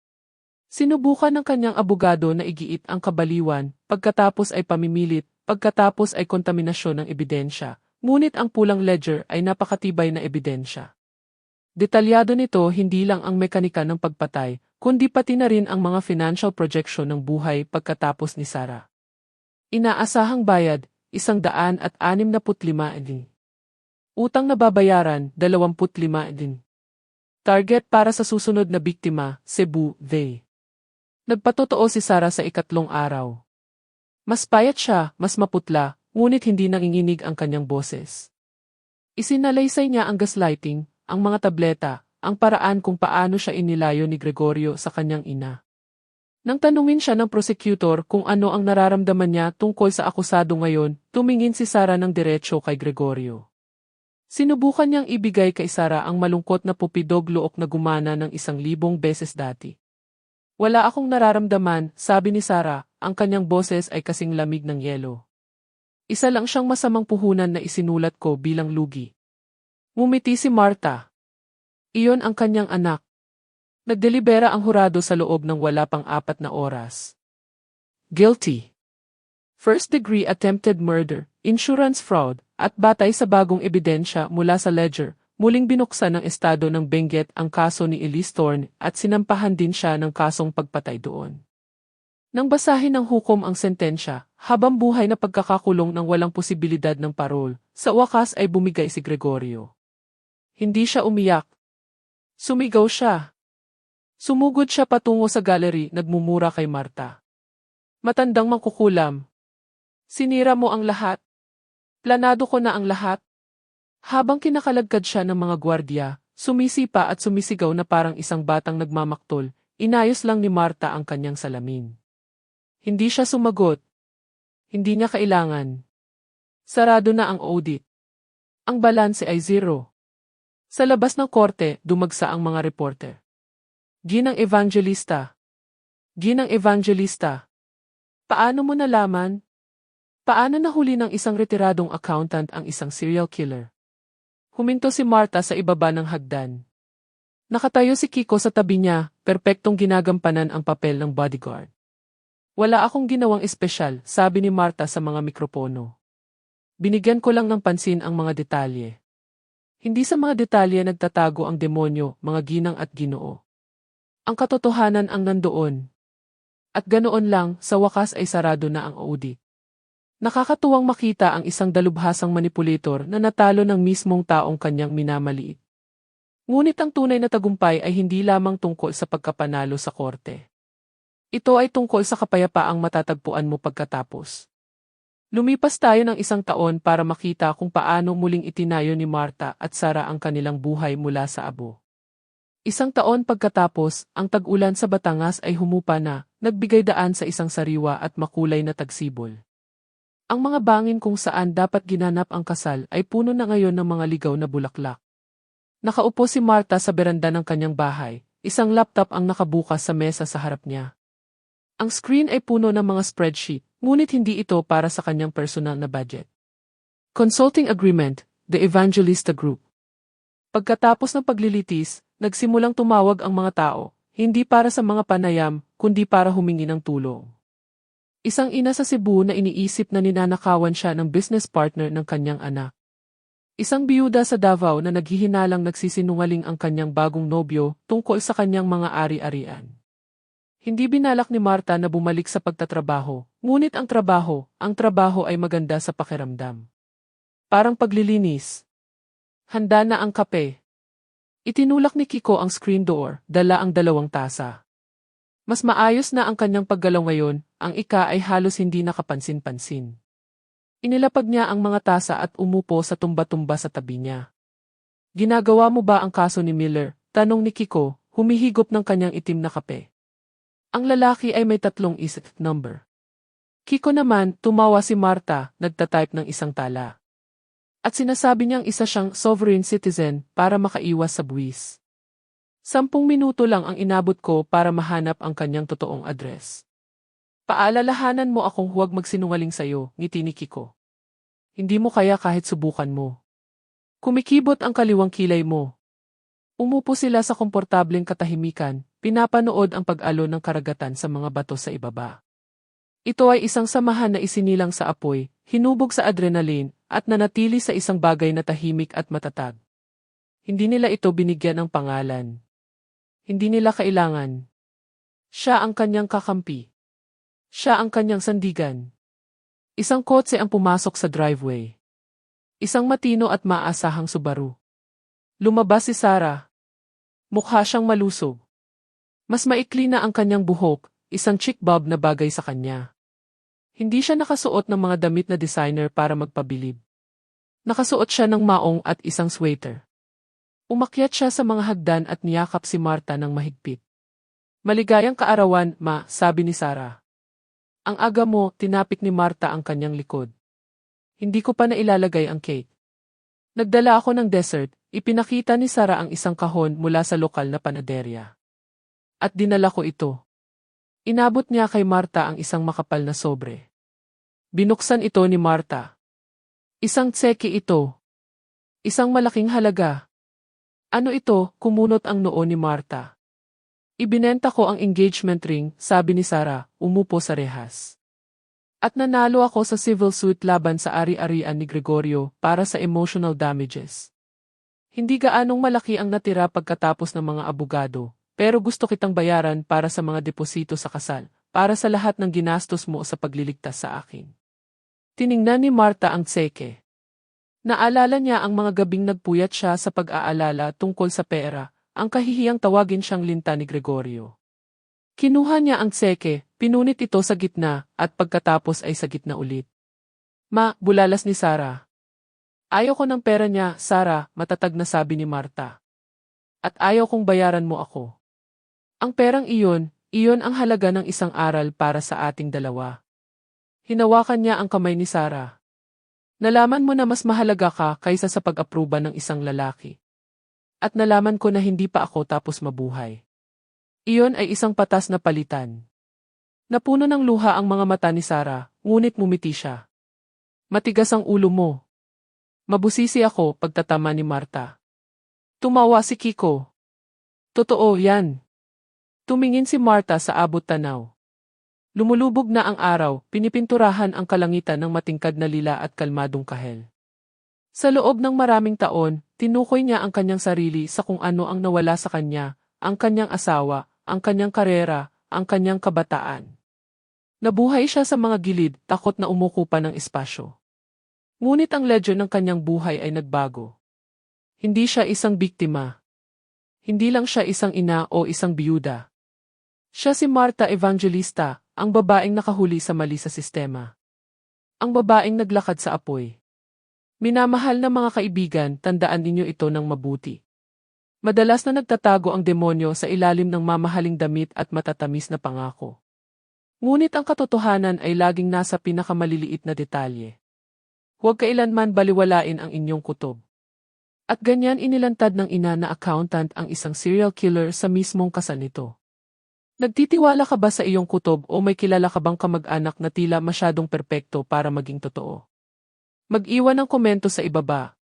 Speaker 1: Sinubukan ng kanyang abogado na igiit ang kabaliwan, pagkatapos ay pamimilit, pagkatapos ay kontaminasyon ng ebidensya, ngunit ang pulang ledger ay napakatibay na ebidensya. Detalyado nito hindi lang ang mekanika ng pagpatay, kundi pati na rin ang mga financial projection ng buhay pagkatapos ni Sarah. Inaasahang bayad, 165 din. Utang na babayaran, 25 din. Target para sa susunod na biktima, Cebu, they. Nagpatotoo si Sarah sa ikatlong araw. Mas payat siya, mas maputla, ngunit hindi nanginginig ang kanyang boses. Isinalaysay niya ang gaslighting, ang mga tableta, ang paraan kung paano siya inilayo ni Gregorio sa kanyang ina. Nang tanungin siya ng prosecutor kung ano ang nararamdaman niya tungkol sa akusado ngayon, tumingin si Sarah ng diretsyo kay Gregorio. Sinubukan niyang ibigay kay Sarah ang malungkot na pupidog look na gumana ng 1,000 beses dati. Wala akong nararamdaman, sabi ni Sarah, ang kanyang boses ay kasing lamig ng yelo. Isa lang siyang masamang puhunan na isinulat ko bilang lugi. Ngumiti si Marta. Iyon ang kanyang anak. Nagdelibera ang hurado sa loob ng wala pang 4 na oras. Guilty. First-degree attempted murder, insurance fraud, at batay sa bagong ebidensya mula sa ledger, muling binuksan ng estado ng Benguet ang kaso ni Elise Thorne at sinampahan din siya ng kasong pagpatay doon. Nang basahin ng hukom ang sentensya, habang buhay na pagkakakulong ng walang posibilidad ng parol, sa wakas ay bumigay si Gregorio. Hindi siya umiyak. Sumigaw siya. Sumugod siya patungo sa gallery, nagmumura kay Marta. Matandang mangkukulam. Sinira mo ang lahat. Planado ko na ang lahat. Habang kinakalagkad siya ng mga gwardya, sumisipa at sumisigaw na parang isang batang nagmamaktol, inayos lang ni Marta ang kanyang salamin. Hindi siya sumagot. Hindi niya kailangan. Sarado na ang audit. Ang balanse ay 0. Sa labas ng korte, dumagsa ang mga reporter. Ginang Evangelista. Ginang Evangelista. Paano mo nalaman? Paano nahuli ng isang retiradong accountant ang isang serial killer? Huminto si Marta sa ibaba ng hagdan. Nakatayo si Kiko sa tabi niya, perpektong ginagampanan ang papel ng bodyguard. Wala akong ginawang espesyal, sabi ni Marta sa mga mikropono. Binigyan ko lang ng pansin ang mga detalye. Hindi sa mga detalye nagtatago ang demonyo, mga ginang at ginoo. Ang katotohanan ang nandoon. At ganoon lang, sa wakas ay sarado na ang audit. Nakakatuwang makita ang isang dalubhasang manipulator na natalo ng mismong taong kanyang minamaliit. Ngunit ang tunay na tagumpay ay hindi lamang tungkol sa pagkapanalo sa korte. Ito ay tungkol sa kapayapaang matatagpuan mo pagkatapos. Lumipas tayo ng 1 taon para makita kung paano muling itinayo ni Marta at Sarah ang kanilang buhay mula sa abo. 1 taon pagkatapos, ang tag-ulan sa Batangas ay humupa na, nagbigay daan sa isang sariwa at makulay na tagsibol. Ang mga bangin kung saan dapat ginanap ang kasal ay puno na ngayon ng mga ligaw na bulaklak. Nakaupo si Marta sa beranda ng kanyang bahay, isang laptop ang nakabukas sa mesa sa harap niya. Ang screen ay puno ng mga spreadsheet, ngunit hindi ito para sa kanyang personal na budget. Consulting Agreement, The Evangelista Group. Pagkatapos ng paglilitis, nagsimulang tumawag ang mga tao, hindi para sa mga panayam, kundi para humingi ng tulong. Isang ina sa Cebu na iniisip na ninanakawan siya ng business partner ng kanyang anak. Isang biyuda sa Davao na naghihinalang nagsisinungaling ang kanyang bagong nobyo tungkol sa kanyang mga ari-arian. Hindi binalak ni Marta na bumalik sa pagtatrabaho, ngunit ang trabaho ay maganda sa pakiramdam. Parang paglilinis. Handa na ang kape. Itinulak ni Kiko ang screen door, dala ang 2 tasa. Mas maayos na ang kanyang paggalaw ngayon, ang ika ay halos hindi nakapansin-pansin. Inilapag niya ang mga tasa at umupo sa tumba-tumba sa tabi niya. Ginagawa mo ba ang kaso ni Miller? Tanong ni Kiko, humihigop ng kanyang itim na kape. Ang lalaki ay may 3 isip number. Kiko naman, tumawa si Marta, nagtatype ng isang tala. At sinasabi niyang isa siyang sovereign citizen para makaiwas sa buwis. 10 minuto lang ang inabot ko para mahanap ang kanyang totoong address. Paalalahanan mo akong huwag magsinungaling sa'yo, ngiti ni Kiko. Hindi mo kaya kahit subukan mo. Kumikibot ang kaliwang kilay mo. Umupo sila sa komportableng katahimikan, pinapanood ang pag-alon ng karagatan sa mga bato sa ibaba. Ito ay isang samahan na isinilang sa apoy, hinubog sa adrenaline, at nanatili sa isang bagay na tahimik at matatag. Hindi nila ito binigyan ng pangalan. Hindi nila kailangan. Siya ang kanyang kakampi. Siya ang kanyang sandigan. Isang kotse ang pumasok sa driveway. Isang matino at maasahang Subaru. Lumabas si Sarah. Mukha siyang malusog. Mas maikli na ang kanyang buhok, isang chic bob na bagay sa kanya. Hindi siya nakasuot ng mga damit na designer para magpabilib. Nakasuot siya ng maong at isang sweater. Umakyat siya sa mga hagdan at niyakap si Marta ng mahigpit. Maligayang kaarawan, ma, sabi ni Sarah. Ang aga mo, tinapik ni Marta ang kanyang likod. Hindi ko pa nailalagay ang cake. Nagdala ako ng dessert, ipinakita ni Sarah ang isang kahon mula sa lokal na panaderya. At dinala ko ito. Inabot niya kay Marta ang isang makapal na sobre. Binuksan ito ni Marta. Isang tseke ito. Isang malaking halaga. Ano ito? Kumunot ang noo ni Marta. Ibinenta ko ang engagement ring, sabi ni Sarah, umupo sa rehas. At nanalo ako sa civil suit laban sa ari-arian ni Gregorio para sa emotional damages. Hindi gaanong malaki ang natira pagkatapos ng mga abogado. Pero gusto kitang bayaran para sa mga deposito sa kasal, para sa lahat ng ginastos mo sa pagliligtas sa akin. Tiningnan ni Marta ang tseke. Naalala niya ang mga gabing nagpuyat siya sa pag-aalala tungkol sa pera, ang kahihiyang tawagin siyang linta ni Gregorio. Kinuha niya ang tseke, pinunit ito sa gitna, at pagkatapos ay sa gitna ulit. Ma, bulalas ni Sarah. Ayaw ko ng pera niya, Sarah, matatag na sabi ni Marta. At ayaw kong bayaran mo ako. Ang perang iyon ang halaga ng isang aral para sa ating dalawa. Hinawakan niya ang kamay ni Sarah. Nalaman mo na mas mahalaga ka kaysa sa pag-aproba ng isang lalaki. At nalaman ko na hindi pa ako tapos mabuhay. Iyon ay isang patas na palitan. Napuno ng luha ang mga mata ni Sarah, ngunit mumiti siya. Matigas ang ulo mo. Mabusisi ako, pagtatama ni Marta. Tumawa si Kiko. Totoo yan. Tumingin si Marta sa abot tanaw. Lumulubog na ang araw, pinipinturahan ang kalangitan ng matingkad na lila at kalmadong kahel. Sa loob ng maraming taon, tinukoy niya ang kanyang sarili sa kung ano ang nawala sa kanya, ang kanyang asawa, ang kanyang karera, ang kanyang kabataan. Nabuhay siya sa mga gilid, takot na umuko pa ng espasyo. Ngunit ang legend ng kanyang buhay ay nagbago. Hindi siya isang biktima. Hindi lang siya isang ina o isang biyuda. Siya si Marta Evangelista, ang babaeng nakahuli sa mali sa sistema. Ang babaeng naglakad sa apoy. Minamahal na mga kaibigan, tandaan ninyo ito ng mabuti. Madalas na nagtatago ang demonyo sa ilalim ng mamahaling damit at matatamis na pangako. Ngunit ang katotohanan ay laging nasa pinakamaliliit na detalye. Huwag kailanman baliwalain ang inyong kutob. At ganyan inilantad ng ina na accountant ang isang serial killer sa mismong kasal nito. Nagtitiwala ka ba sa iyong kutob o may kilala ka bang kamag-anak na tila masyadong perpekto para maging totoo? Mag-iwan ng komento sa ibaba.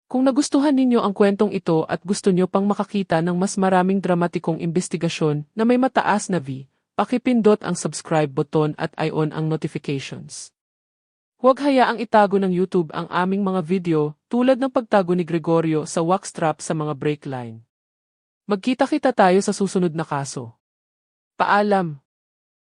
Speaker 1: Kung nagustuhan ninyo ang kwentong ito at gusto nyo pang makakita ng mas maraming dramatikong investigasyon na may mataas na V, Pakipindot ang subscribe button at i-on ang notifications. Huwag hayaang itago ng YouTube ang aming mga video tulad ng pagtago ni Gregorio sa wax trap sa mga brake line. Magkita-kita tayo sa susunod na kaso. Paalam!